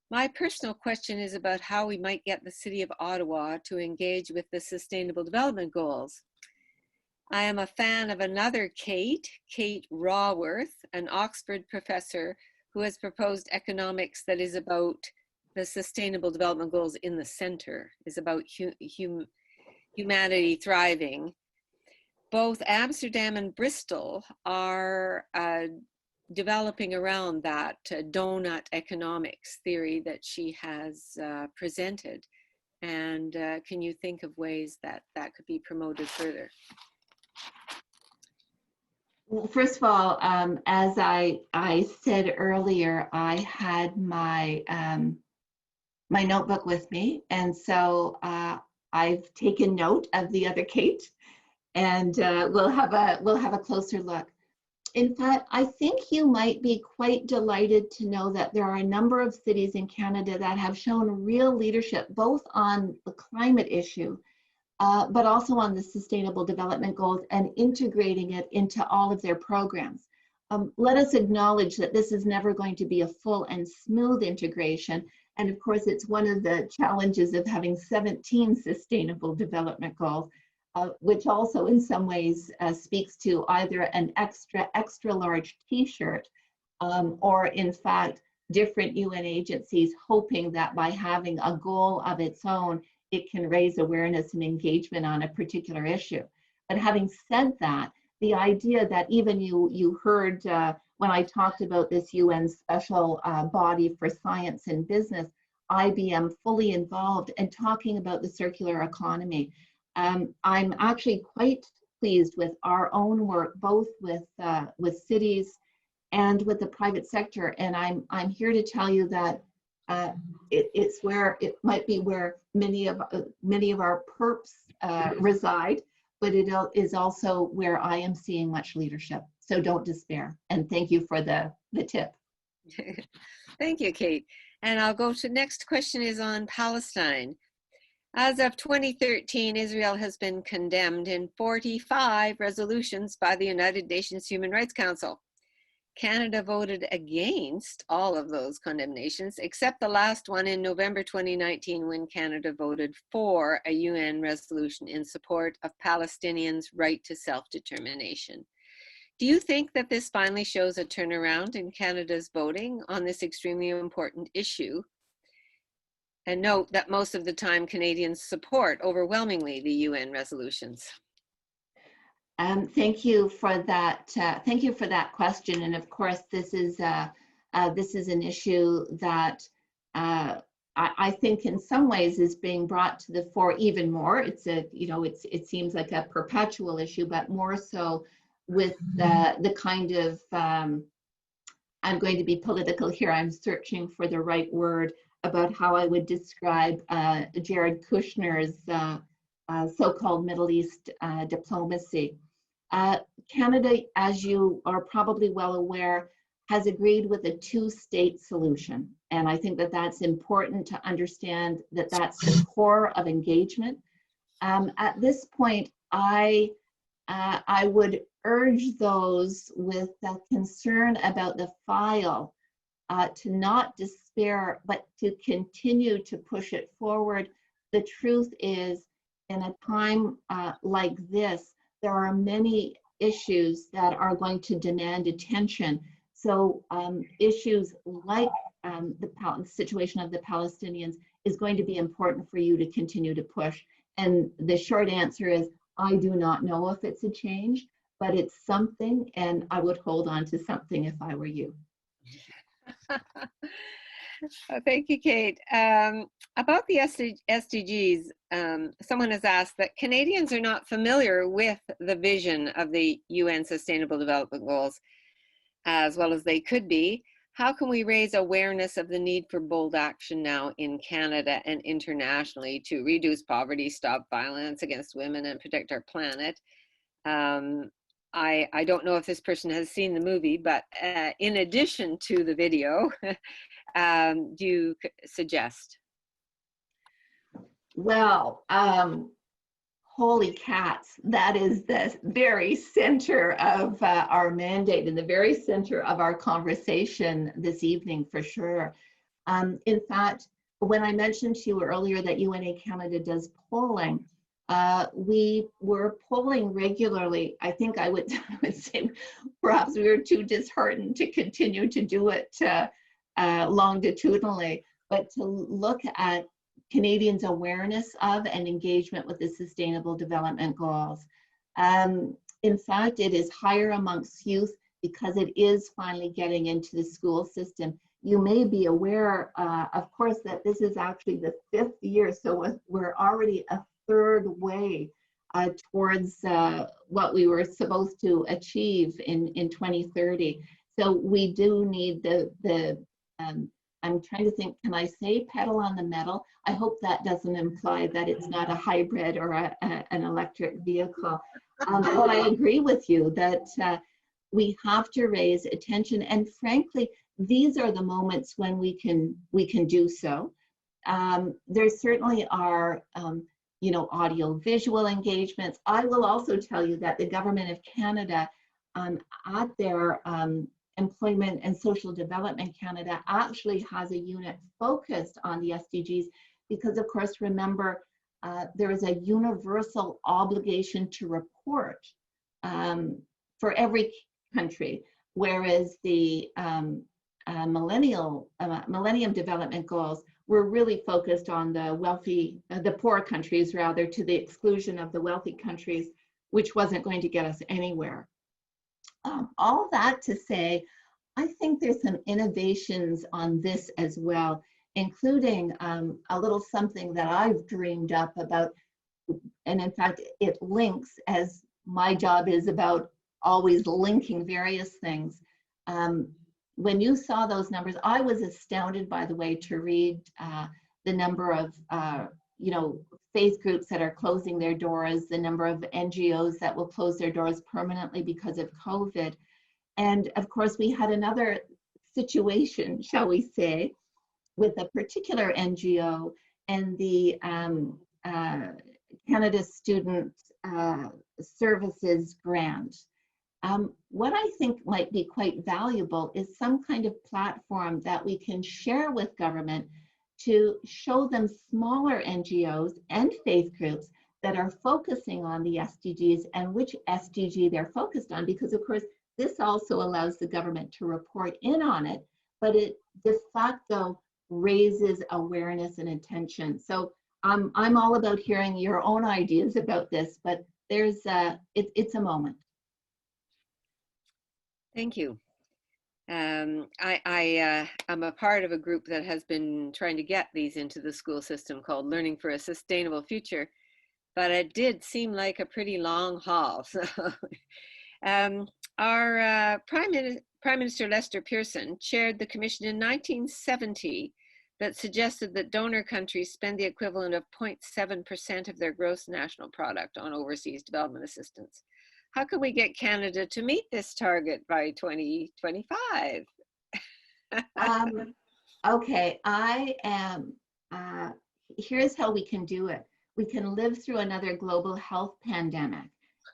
my personal question is about how we might get the City of Ottawa to engage with the Sustainable Development Goals. I am a fan of another Kate Raworth, an Oxford professor who has proposed economics that is about the Sustainable Development Goals in the center, is about humanity thriving. Both Amsterdam and Bristol are developing around that donut economics theory that she has presented. And can you think of ways that that could be promoted further? Well, first of all, as I said earlier, I had my my notebook with me, and so I've taken note of the other Kate, and we'll have a closer look. In fact, I think you might be quite delighted to know that there are a number of cities in Canada that have shown real leadership, both on the climate issue, but also on the Sustainable Development Goals and integrating it into all of their programs. Let us acknowledge that this is never going to be a full and smooth integration. And of course, it's one of the challenges of having 17 Sustainable Development Goals, which also in some ways speaks to either an extra large t-shirt or in fact, different UN agencies hoping that by having a goal of its own, it can raise awareness and engagement on a particular issue. But having said that, the idea that even you heard when I talked about this UN special body for science and business, IBM fully involved and talking about the circular economy. I'm actually quite pleased with our own work, both with cities and with the private sector. And I'm here to tell you that it's where it might be where many of our perps reside, but it is also where I am seeing much leadership. So don't despair. And thank you for the tip. Thank you, Kate. And I'll go to next question is on Palestine. As of 2013, Israel has been condemned in 45 resolutions by the United Nations Human Rights Council. Canada voted against all of those condemnations, except the last one in November 2019, when Canada voted for a UN resolution in support of Palestinians' right to self-determination. Do you think that this finally shows a turnaround in Canada's voting on this extremely important issue? And note that most of the time Canadians support overwhelmingly the UN resolutions. Thank you for that. Thank you for that question. And of course, this is an issue that I think in some ways is being brought to the fore even more. It's it seems like a perpetual issue, but more so with the kind of I'm going to be political here. I'm searching for the right word about how I would describe Jared Kushner's so-called Middle East diplomacy. Canada, as you are probably well aware, has agreed with a two-state solution. And I think that that's important to understand that that's the core of engagement. At this point, I would urge those with concern about the file to not despair, but to continue to push it forward. The truth is, in a time like this, there are many issues that are going to demand attention. So issues like the situation of the Palestinians is going to be important for you to continue to push. And the short answer is, I do not know if it's a change, but it's something, and I would hold on to something if I were you. Thank you, Kate. About the SDGs, someone has asked that Canadians are not familiar with the vision of the UN Sustainable Development Goals as well as they could be. How can we raise awareness of the need for bold action now in Canada and internationally to reduce poverty, stop violence against women, and protect our planet? I don't know if this person has seen the movie, but in addition to the video, do you suggest? Well, holy cats, that is the very center of our mandate and the very center of our conversation this evening, for sure. In fact, when I mentioned to you earlier that UNA Canada does polling, we were polling regularly. I think I would say perhaps we were too disheartened to continue to do it longitudinally, but to look at Canadians' awareness of and engagement with the Sustainable Development Goals. In fact, it is higher amongst youth because it is finally getting into the school system. You may be aware, of course, that this is actually the 5th year, so we're already a third way towards what we were supposed to achieve in 2030. So we do need I'm trying to think, can I say pedal on the metal? I hope that doesn't imply that it's not a hybrid or an electric vehicle. But I agree with you that we have to raise attention, and frankly, these are the moments when we can do so. There certainly are audio visual engagements. I will also tell you that the Government of Canada at their Employment and Social Development Canada actually has a unit focused on the SDGs because, of course, remember, there is a universal obligation to report for every country, whereas the Millennium Development Goals were really focused on the poor countries, rather, to the exclusion of the wealthy countries, which wasn't going to get us anywhere. All that to say, I think there's some innovations on this as well, including a little something that I've dreamed up about, and in fact, it links, as my job is about always linking various things. When you saw those numbers, I was astounded, by the way, to read the number of faith groups that are closing their doors, the number of NGOs that will close their doors permanently because of COVID. And of course, we had another situation, shall we say, with a particular NGO and the Canada Student Services Grant. What I think might be quite valuable is some kind of platform that we can share with government to show them smaller NGOs and faith groups that are focusing on the SDGs and which SDG they're focused on, because of course, this also allows the government to report in on it, but it de facto raises awareness and attention. So I'm all about hearing your own ideas about this, but there's it's a moment. Thank you. I'm a part of a group that has been trying to get these into the school system called Learning for a Sustainable Future, but it did seem like a pretty long haul. So our Prime Minister Lester Pearson chaired the commission in 1970 that suggested that donor countries spend the equivalent of 0.7% of their gross national product on overseas development assistance. How can we get Canada to meet this target by 2025? Okay, here's how we can do it. We can live through another global health pandemic.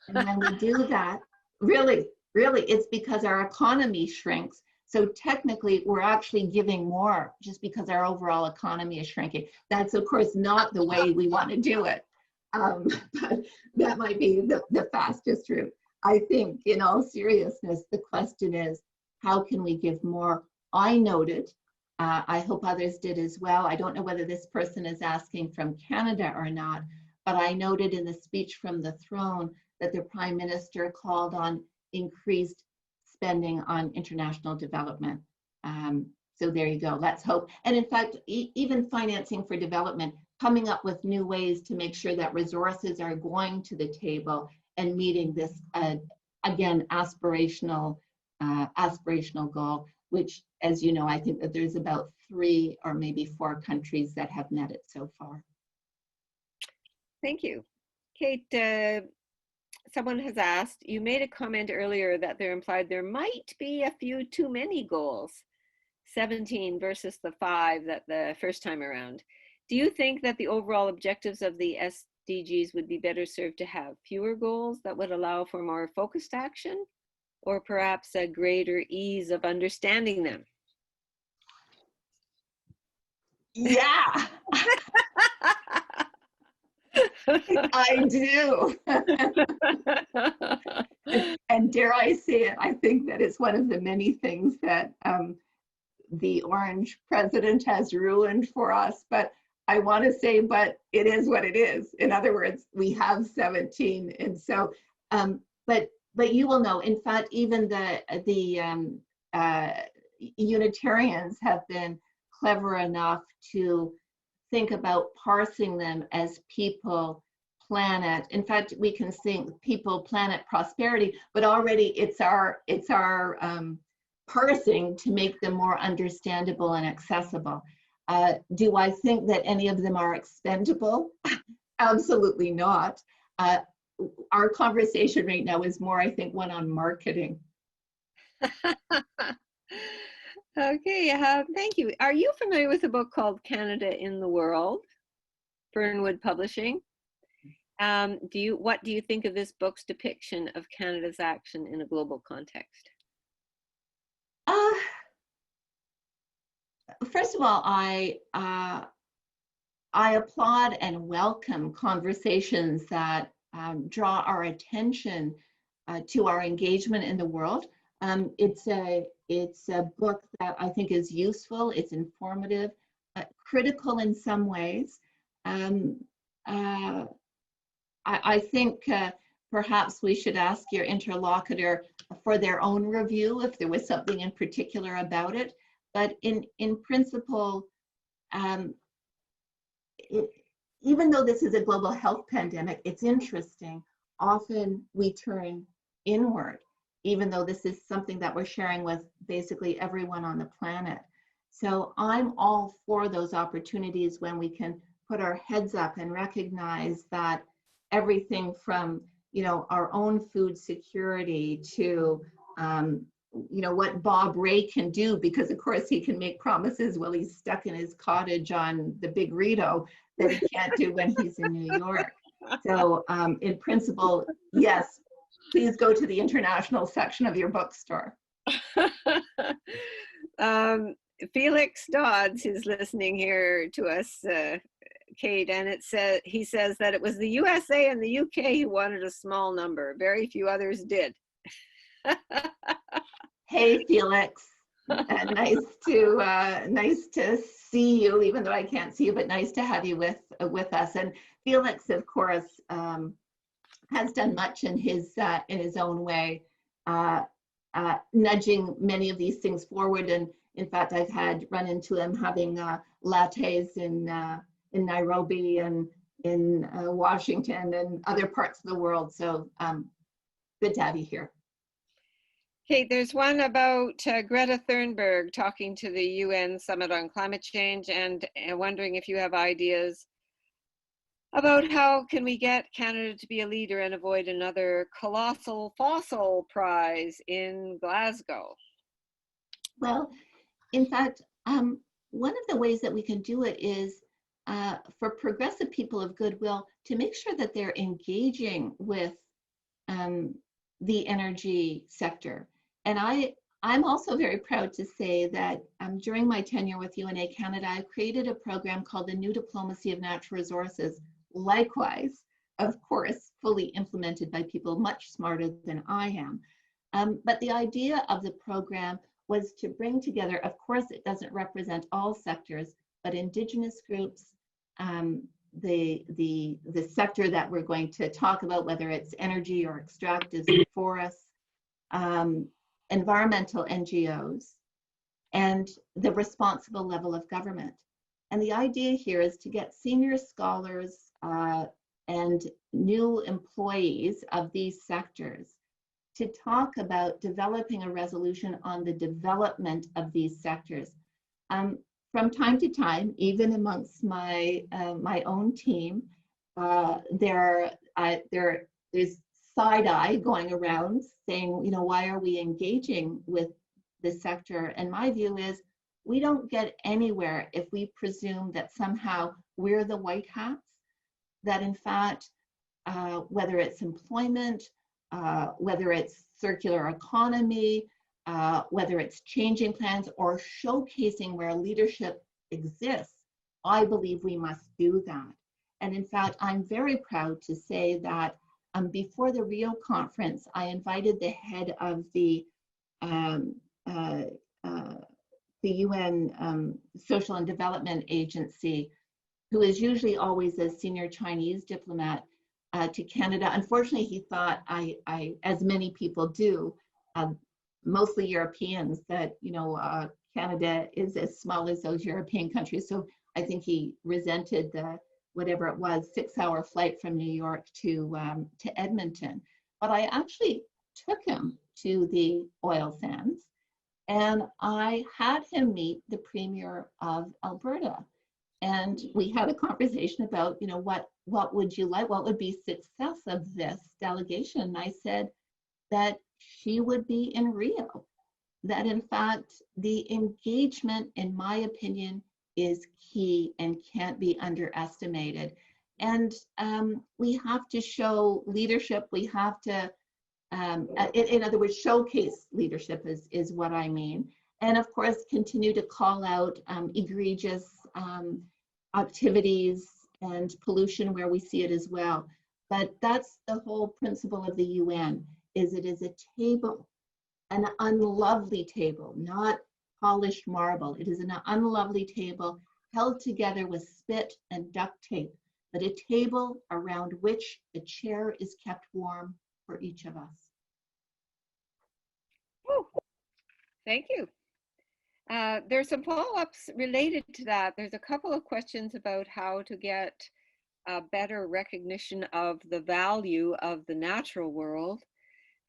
And when we do that, Really, it's because our economy shrinks. So technically, we're actually giving more just because our overall economy is shrinking. That's, of course, not the way we want to do it. But that might be the fastest route. I think, in all seriousness, the question is, how can we give more? I noted, I hope others did as well. I don't know whether this person is asking from Canada or not, but I noted in the speech from the throne that the Prime Minister called on increased spending on international development. So there you go, let's hope. And in fact, even financing for development, coming up with new ways to make sure that resources are going to the table and meeting this, again, aspirational goal, which, as you know, I think that there's about 3 or maybe 4 countries that have met it so far. Thank you. Kate, someone has asked, you made a comment earlier that there implied there might be a few too many goals, 17 versus the 5 that the first time around. Do you think that the overall objectives of the SDGs would be better served to have fewer goals that would allow for more focused action, or perhaps a greater ease of understanding them? Yeah. I do. And dare I say it, I think that it's one of the many things that the Orange president has ruined for us. But I want to say, but it is what it is. In other words, we have 17. And so, but you will know, in fact, even the Unitarians have been clever enough to think about parsing them as people, planet. In fact, we can think people, planet, prosperity, but already it's our parsing to make them more understandable and accessible. Do I think that any of them are expendable? Absolutely not. Our conversation right now is more, I think, one on marketing. Okay, thank you. Are you familiar with a book called Canada in the World, Fernwood Publishing? What do you think of this book's depiction of Canada's action in a global context? First of all, I applaud and welcome conversations that draw our attention to our engagement in the world. It's a book that I think is useful, it's informative, critical in some ways. I think perhaps we should ask your interlocutor for their own review if there was something in particular about it. But in principle, even though this is a global health pandemic, it's interesting. Often we turn inward, even though this is something that we're sharing with basically everyone on the planet. So I'm all for those opportunities when we can put our heads up and recognize that everything from, our own food security to, what Bob Ray can do, because of course he can make promises while he's stuck in his cottage on the Big Rito that he can't do when he's in New York. So in principle, yes, please go to the international section of your bookstore. Felix Dodds is listening here to us, Kate, and he says that it was the USA and the UK who wanted a small number. Very few others did. Hey, Felix. Nice to see you, even though I can't see you, but nice to have you with us. And Felix, of course, has done much in his own way, nudging many of these things forward. And in fact, I've run into him having lattes in Nairobi and in Washington and other parts of the world. So good to have you here. Kate, there's one about Greta Thunberg talking to the UN Summit on Climate Change and wondering if you have ideas about how can we get Canada to be a leader and avoid another colossal fossil prize in Glasgow? Well, in fact, one of the ways that we can do it is for progressive people of goodwill to make sure that they're engaging with the energy sector. And I'm also very proud to say that during my tenure with UNA Canada, I created a program called the New Diplomacy of Natural Resources, likewise, of course, fully implemented by people much smarter than I am. But the idea of the program was to bring together, of course, it doesn't represent all sectors, but Indigenous groups, the sector that we're going to talk about, whether it's energy or extractive forests, environmental NGOs, and the responsible level of government. And the idea here is to get senior scholars and new employees of these sectors to talk about developing a resolution on the development of these sectors. From time to time, even amongst my own team, there's side eye going around saying, you know, why are we engaging with this sector? And my view is we don't get anywhere if we presume that somehow we're the white hats, that in fact, whether it's employment, whether it's circular economy, whether it's changing plans or showcasing where leadership exists, I believe we must do that. And in fact, I'm very proud to say that before the Rio conference, I invited the head of the UN Social and Development Agency, who is usually always a senior Chinese diplomat, to Canada. Unfortunately, he thought I, as many people do, mostly Europeans, that Canada is as small as those European countries. So I think he resented the whatever it was 6-hour flight from New York to Edmonton. But I actually took him to the oil sands, and I had him meet the Premier of Alberta. And we had a conversation about, what would you like? What would be success of this delegation? And I said that she would be in Rio. That in fact, the engagement, in my opinion, is key and can't be underestimated. And we have to show leadership. We have to, in other words, showcase leadership is what I mean. And of course, continue to call out egregious activities and pollution where we see it as well. But that's the whole principle of the UN, is it is a table, an unlovely table, not polished marble. It is an unlovely table held together with spit and duct tape, but a table around which a chair is kept warm for each of us. Woo. Thank you. There's some follow-ups related to that. There's a couple of questions about how to get a better recognition of the value of the natural world.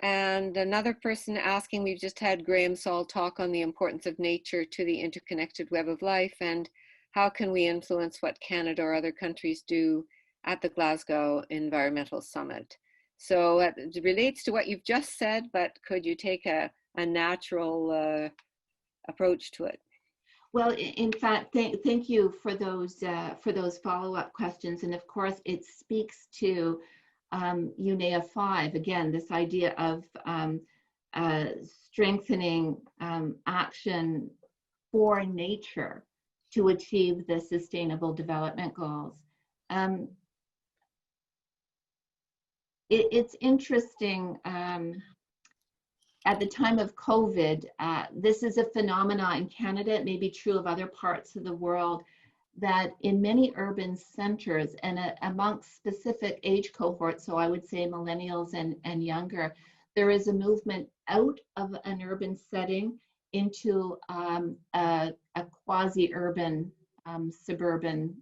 And another person asking, we've just had Graham Saul talk on the importance of nature to the interconnected web of life, and how can we influence what Canada or other countries do at the Glasgow Environmental Summit? So it relates to what you've just said, but could you take a natural approach to it? Well, in fact, thank you for those follow-up questions. And of course, it speaks to UNEA 5, again, this idea of strengthening action for nature to achieve the Sustainable Development Goals. It's interesting, at the time of COVID, this is a phenomenon in Canada, it may be true of other parts of the world, that in many urban centers and amongst specific age cohorts, so I would say millennials and younger, there is a movement out of an urban setting into a quasi-urban, suburban,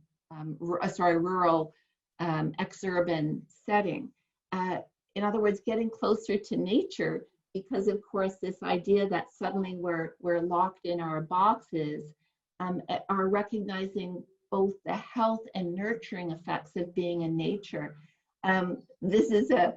rural, exurban setting. In other words, getting closer to nature, because of course this idea that suddenly we're locked in our boxes, are recognizing both the health and nurturing effects of being in nature. This is a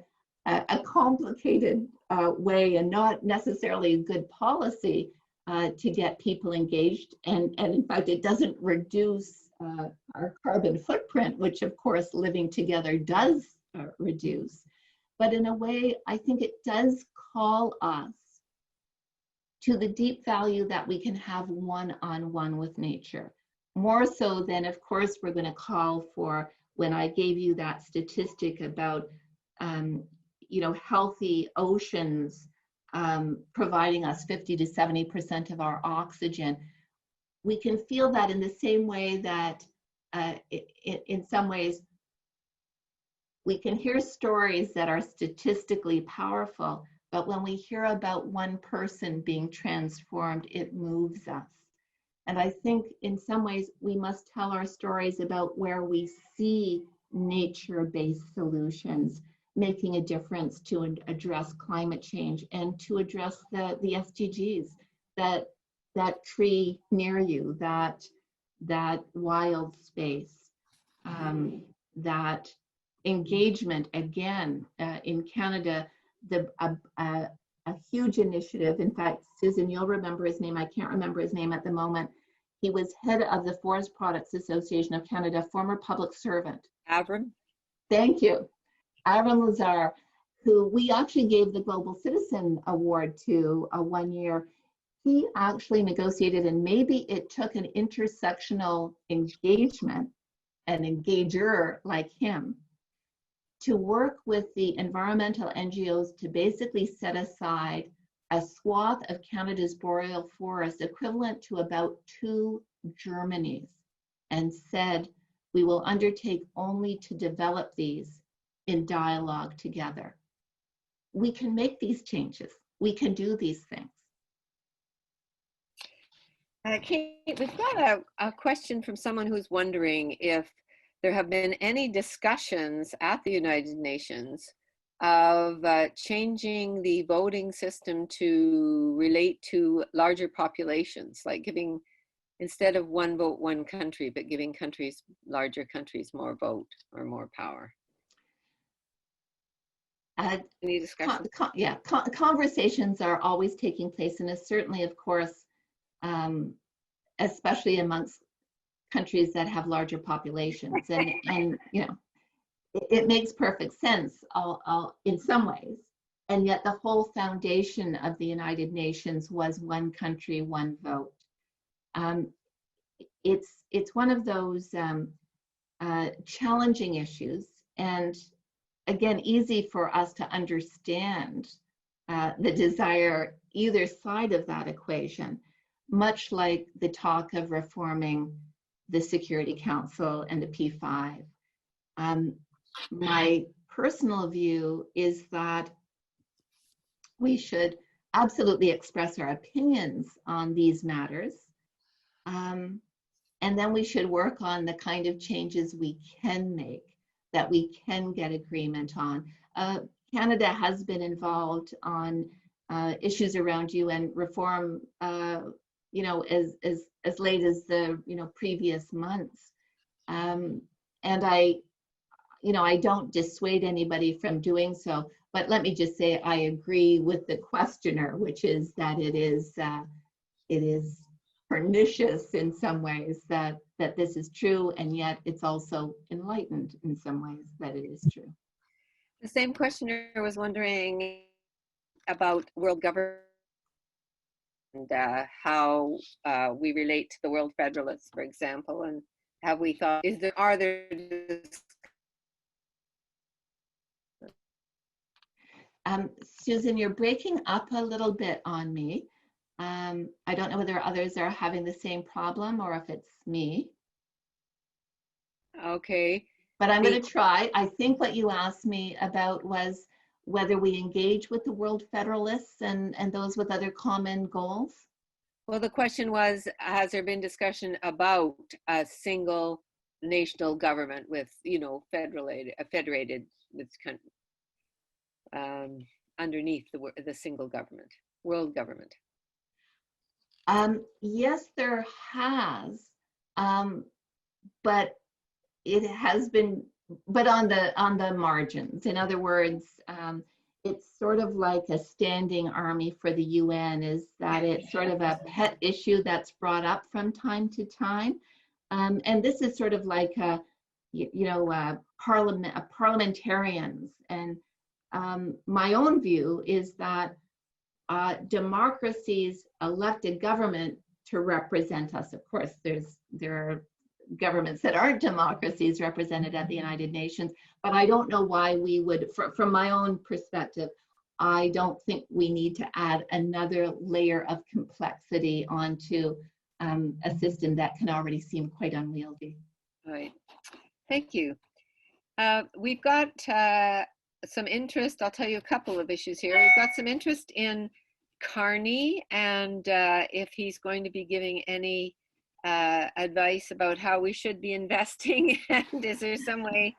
complicated way, and not necessarily a good policy to get people engaged. And in fact, it doesn't reduce our carbon footprint, which of course living together does reduce. but in a way, I think it does call us to the deep value that we can have one-on-one with nature. More so than, of course, we're going to call for, when I gave you that statistic about, healthy oceans providing us 50 to 70% of our oxygen. We can feel that in the same way that, in some ways, we can hear stories that are statistically powerful, but when we hear about one person being transformed, it moves us. And I think in some ways we must tell our stories about where we see nature-based solutions making a difference to address climate change and to address the SDGs, that tree near you, that wild space, that engagement. Again, in Canada, a huge initiative. In fact, Susan, you'll remember his name. I can't remember his name at the moment. He was head of the Forest Products Association of Canada, former public servant. Avram? Thank you. Avram Lazar, who we actually gave the Global Citizen Award to 1 year. He actually negotiated, and maybe it took an intersectional engagement, an engager like him, to work with the environmental NGOs to basically set aside a swath of Canada's boreal forest equivalent to about 2 Germanys, and said, we will undertake only to develop these in dialogue together. We can make these changes. We can do these things. Kate, we've got a question from someone who's wondering if there have been any discussions at the United Nations of changing the voting system to relate to larger populations, like giving, instead of one vote, one country, but giving countries, larger countries, more vote or more power. Any discussion? Conversations are always taking place, and it's certainly, of course, especially amongst countries that have larger populations, and it makes perfect sense in some ways, and yet the whole foundation of the United Nations was one country, one vote. It's one of those challenging issues, and again, easy for us to understand the desire either side of that equation, much like the talk of reforming the Security Council and the P5. My personal view is that we should absolutely express our opinions on these matters, and then we should work on the kind of changes we can make, that we can get agreement on. Canada has been involved on issues around UN reform, as late as the previous months, and I don't dissuade anybody from doing so. But let me just say, I agree with the questioner, which is that it is pernicious in some ways that this is true, and yet it's also enlightened in some ways that it is true. The same questioner was wondering about world government and how we relate to the World Federalists, for example, and have we thought, are there Susan, you're breaking up a little bit on me. I don't know whether others are having the same problem or if it's me. Okay. But I'm going to try. I think what you asked me about was whether we engage with the World Federalists and those with other common goals. Well, the question was, has there been discussion about a single national government with, federated with underneath the single government, world government? Yes, there has, but it has been, but on the margins. In other words, it's sort of like a standing army for the UN, is that it's sort of a pet issue that's brought up from time to time. And this is sort of like parliamentarians and my own view is that democracies elected government to represent us. Of course, there are governments that aren't democracies represented at the United Nations, but I don't know why we would, from my own perspective, I don't think we need to add another layer of complexity onto a system that can already seem quite unwieldy. All right, thank you. We've got some interest, I'll tell you a couple of issues here. We've got some interest in Carney and if he's going to be giving any advice about how we should be investing, and is there some way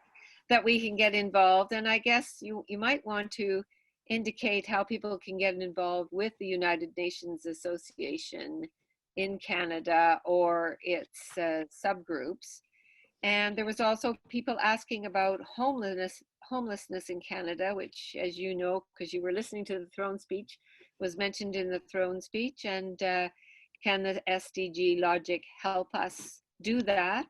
that we can get involved? And I guess you might want to indicate how people can get involved with the United Nations Association in Canada or its subgroups. And there was also people asking about homelessness in Canada, which, as you know, because you were listening to the throne speech, was mentioned in the throne speech. And can the SDG logic help us do that?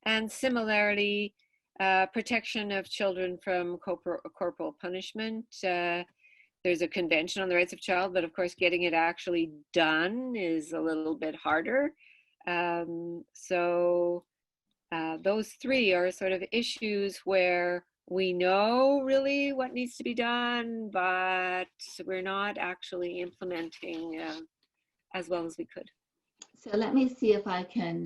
And similarly, protection of children from corporal punishment. There's a convention on the rights of child, but of course getting it actually done is a little bit harder. So those three are sort of issues where we know really what needs to be done, but we're not actually implementing as well as we could. So let me see if I can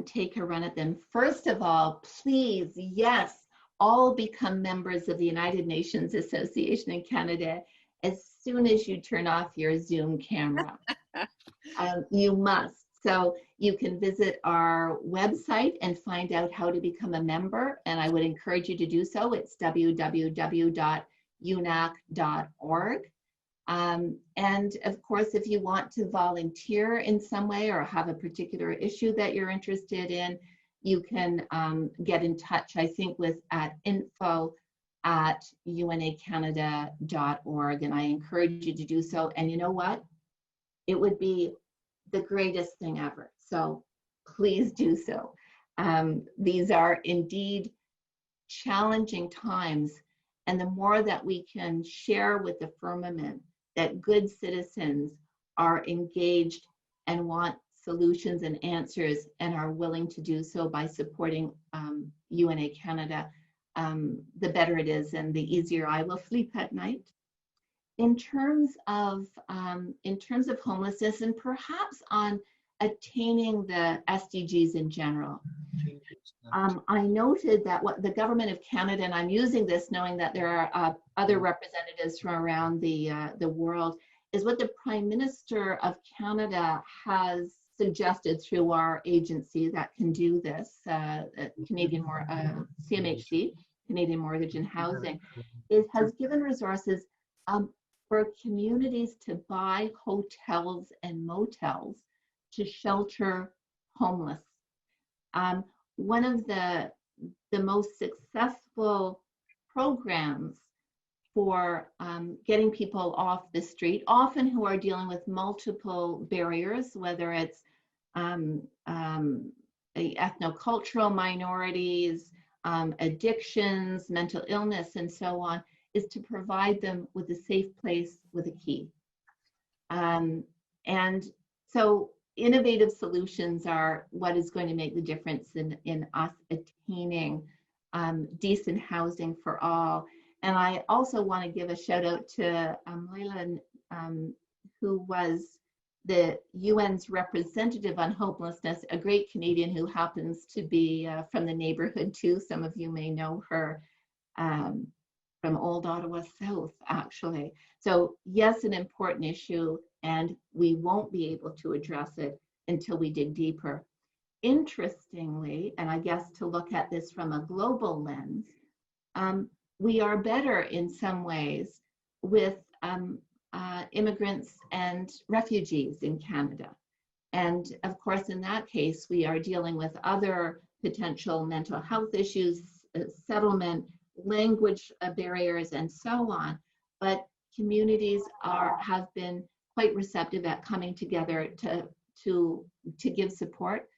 take a run at them. First of all, please, yes, all become members of the United Nations Association in Canada as soon as you turn off your Zoom camera. You must. So you can visit our website and find out how to become a member, and I would encourage you to do so. It's www.unac.org. And of course, if you want to volunteer in some way or have a particular issue that you're interested in, you can get in touch, I think, at info@unacanada.org, and I encourage you to do so. And you know what? It would be the greatest thing ever. So please do so. These are indeed challenging times, and the more that we can share with the firmament that good citizens are engaged and want solutions and answers and are willing to do so by supporting UNA Canada, the better it is and the easier I will sleep at night. In terms of homelessness and perhaps on attaining the SDGs in general, I noted that what the government of Canada, and I'm using this knowing that there are other representatives from around the world, is what the Prime Minister of Canada has suggested through our agency that can do this, CMHC, Canadian Mortgage and Housing, has given resources for communities to buy hotels and motels to shelter homeless. One of the most successful programs for getting people off the street, often who are dealing with multiple barriers, whether it's ethnocultural minorities, addictions, mental illness, and so on, is to provide them with a safe place with a key. And so innovative solutions are what is going to make the difference in us attaining decent housing for all. And I also want to give a shout out to Leila, who was the UN's representative on homelessness, a great Canadian who happens to be from the neighborhood too. Some of you may know her from Old Ottawa South, actually. So yes, an important issue, and we won't be able to address it until we dig deeper. Interestingly, and I guess to look at this from a global lens, we are better in some ways with immigrants and refugees in Canada. And of course, in that case, we are dealing with other potential mental health issues, settlement, language barriers, and so on. But communities have been quite receptive at coming together to give support.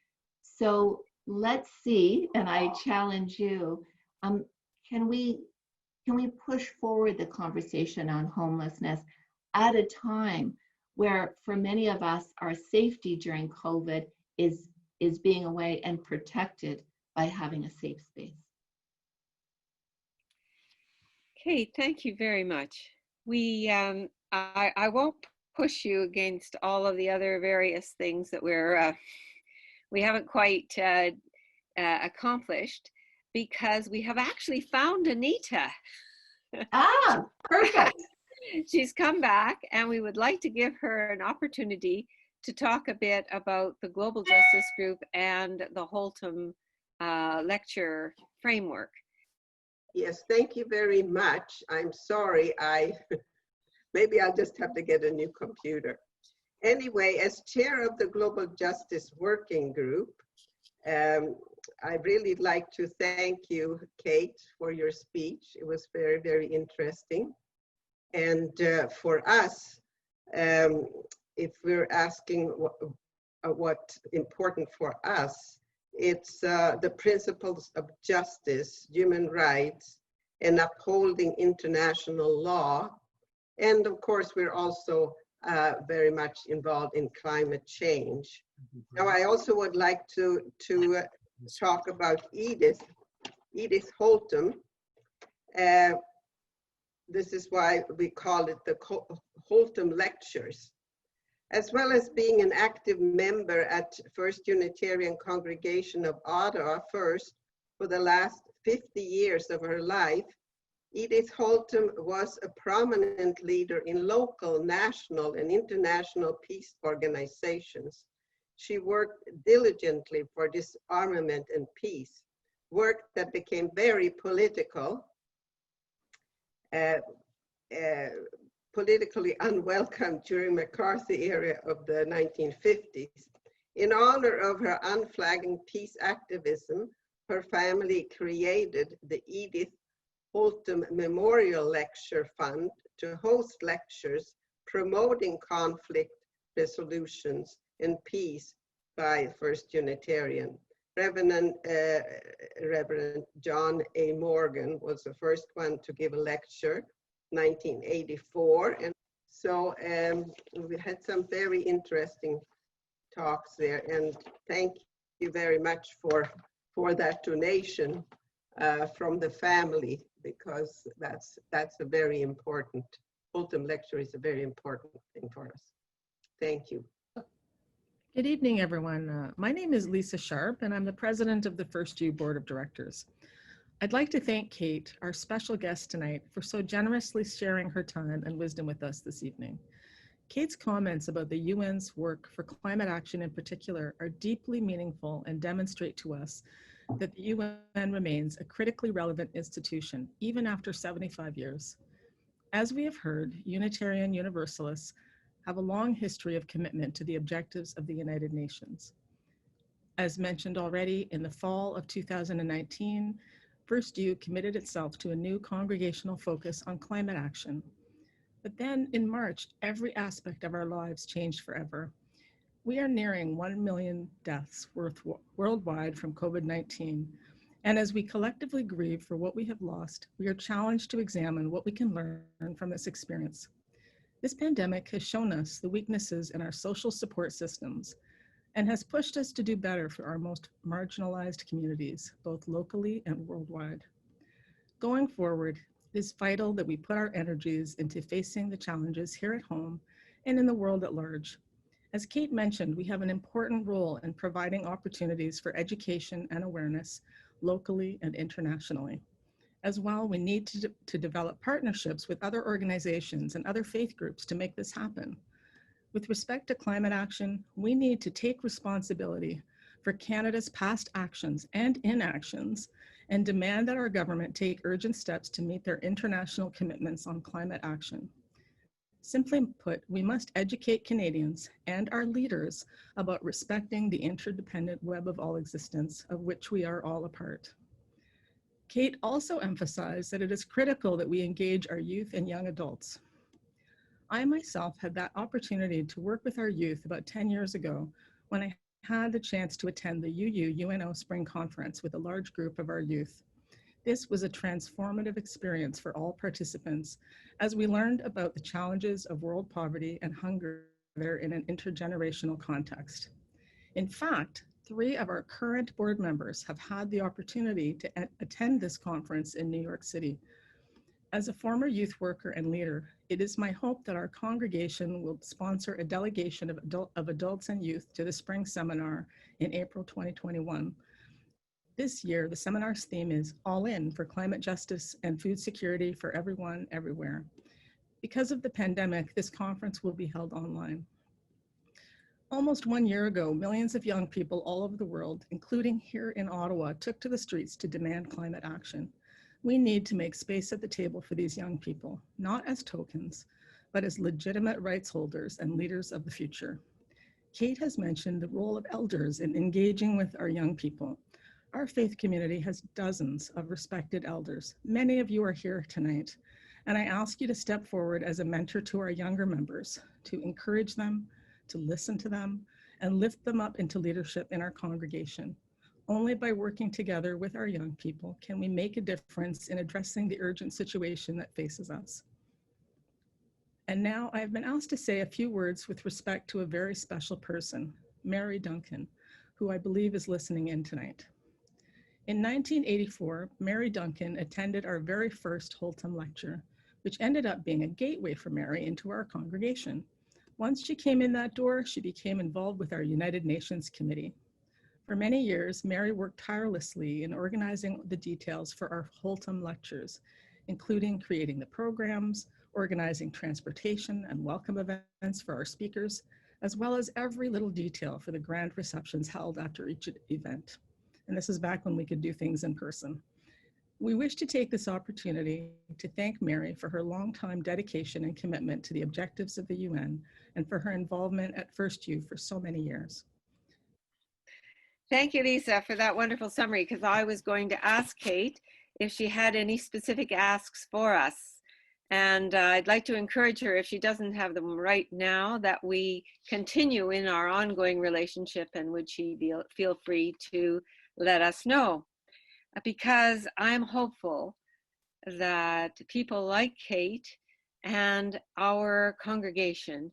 So let's see, and I challenge you, can we can we push forward the conversation on homelessness at a time where for many of us, our safety during COVID is being away and protected by having a safe space? Okay, thank you very much. I won't push you against all of the other various things that we haven't quite accomplished, because we have actually found Anita. Ah, perfect. She's come back, and we would like to give her an opportunity to talk a bit about the Global Justice Group and the Holtom Lecture framework. Yes, thank you very much. I'm sorry, maybe I'll just have to get a new computer. Anyway, as chair of the Global Justice Working Group, I'd really like to thank you, Kate, for your speech. It was very, very interesting. And for us, if we're asking what's important for us, it's the principles of justice, human rights, and upholding international law. And of course, we're also very much involved in climate change. Now, I also would like to talk about Edith Holtom. This is why we call it the Holtom Lectures. As well as being an active member at First Unitarian Congregation of Ottawa, first, for the last 50 years of her life, Edith Holtom was a prominent leader in local, national, and international peace organizations. She worked diligently for disarmament and peace, work that became very political, politically unwelcome during McCarthy era of the 1950s. In honor of her unflagging peace activism, her family created the Edith Holtom Memorial Lecture Fund to host lectures promoting conflict resolutions and peace by First Unitarian. Reverend John A. Morgan was the first one to give a lecture, 1984, and so we had some very interesting talks there, and thank you very much for that donation from the family, because that's a very important, Holtom Lecture is a very important thing for us. Thank you. Good evening, everyone. My name is Lisa Sharp, and I'm the president of the FirstU Board of Directors. I'd like to thank Kate, our special guest tonight, for so generously sharing her time and wisdom with us this evening. Kate's comments about the UN's work for climate action in particular are deeply meaningful and demonstrate to us that the UN remains a critically relevant institution, even after 75 years. As we have heard, Unitarian Universalists have a long history of commitment to the objectives of the United Nations. As mentioned already, in the fall of 2019, FirstU committed itself to a new congregational focus on climate action. But then in March, every aspect of our lives changed forever. We are nearing 1 million deaths worldwide from COVID-19. And as we collectively grieve for what we have lost, we are challenged to examine what we can learn from this experience. This pandemic has shown us the weaknesses in our social support systems and has pushed us to do better for our most marginalized communities, both locally and worldwide. Going forward, it is vital that we put our energies into facing the challenges here at home and in the world at large. As Kate mentioned, we have an important role in providing opportunities for education and awareness locally and internationally. As well, we need to develop partnerships with other organizations and other faith groups to make this happen. With respect to climate action, we need to take responsibility for Canada's past actions and inactions and demand that our government take urgent steps to meet their international commitments on climate action. Simply put, we must educate Canadians and our leaders about respecting the interdependent web of all existence, of which we are all a part. Kate also emphasized that it is critical that we engage our youth and young adults. I myself had that opportunity to work with our youth about 10 years ago when I had the chance to attend the UU-UNO Spring Conference with a large group of our youth. This was a transformative experience for all participants as we learned about the challenges of world poverty and hunger in an intergenerational context. In fact, 3 of our current board members have had the opportunity to attend this conference in New York City. As a former youth worker and leader, it is my hope that our congregation will sponsor a delegation of adults and youth to the spring seminar in April 2021. This year, the seminar's theme is All In for Climate Justice and Food Security for Everyone, Everywhere. Because of the pandemic, this conference will be held online. Almost 1 year ago, millions of young people all over the world, including here in Ottawa, took to the streets to demand climate action. We need to make space at the table for these young people, not as tokens, but as legitimate rights holders and leaders of the future. Kate has mentioned the role of elders in engaging with our young people. Our faith community has dozens of respected elders. Many of you are here tonight, and I ask you to step forward as a mentor to our younger members, to encourage them, to listen to them, and lift them up into leadership in our congregation. Only by working together with our young people can we make a difference in addressing the urgent situation that faces us. And now I've been asked to say a few words with respect to a very special person, Mary Duncan, who I believe is listening in tonight. In 1984, Mary Duncan attended our very first Holtom Lecture, which ended up being a gateway for Mary into our congregation. Once she came in that door, she became involved with our United Nations Committee. For many years, Mary worked tirelessly in organizing the details for our Holtom Lectures, including creating the programs, organizing transportation and welcome events for our speakers, as well as every little detail for the grand receptions held after each event. And this is back when we could do things in person. We wish to take this opportunity to thank Mary for her longtime dedication and commitment to the objectives of the UN and for her involvement at FirstU for so many years. Thank you, Lisa, for that wonderful summary, because I was going to ask Kate if she had any specific asks for us. And I'd like to encourage her, if she doesn't have them right now, that we continue in our ongoing relationship, and would she feel free to let us know. Because I'm hopeful that people like Kate and our congregation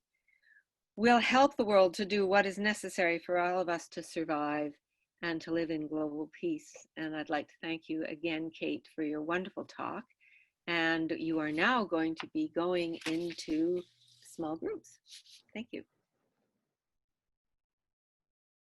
will help the world to do what is necessary for all of us to survive and to live in global peace. And I'd like to thank you again, Kate, for your wonderful talk. And you are now going to be going into small groups. Thank you.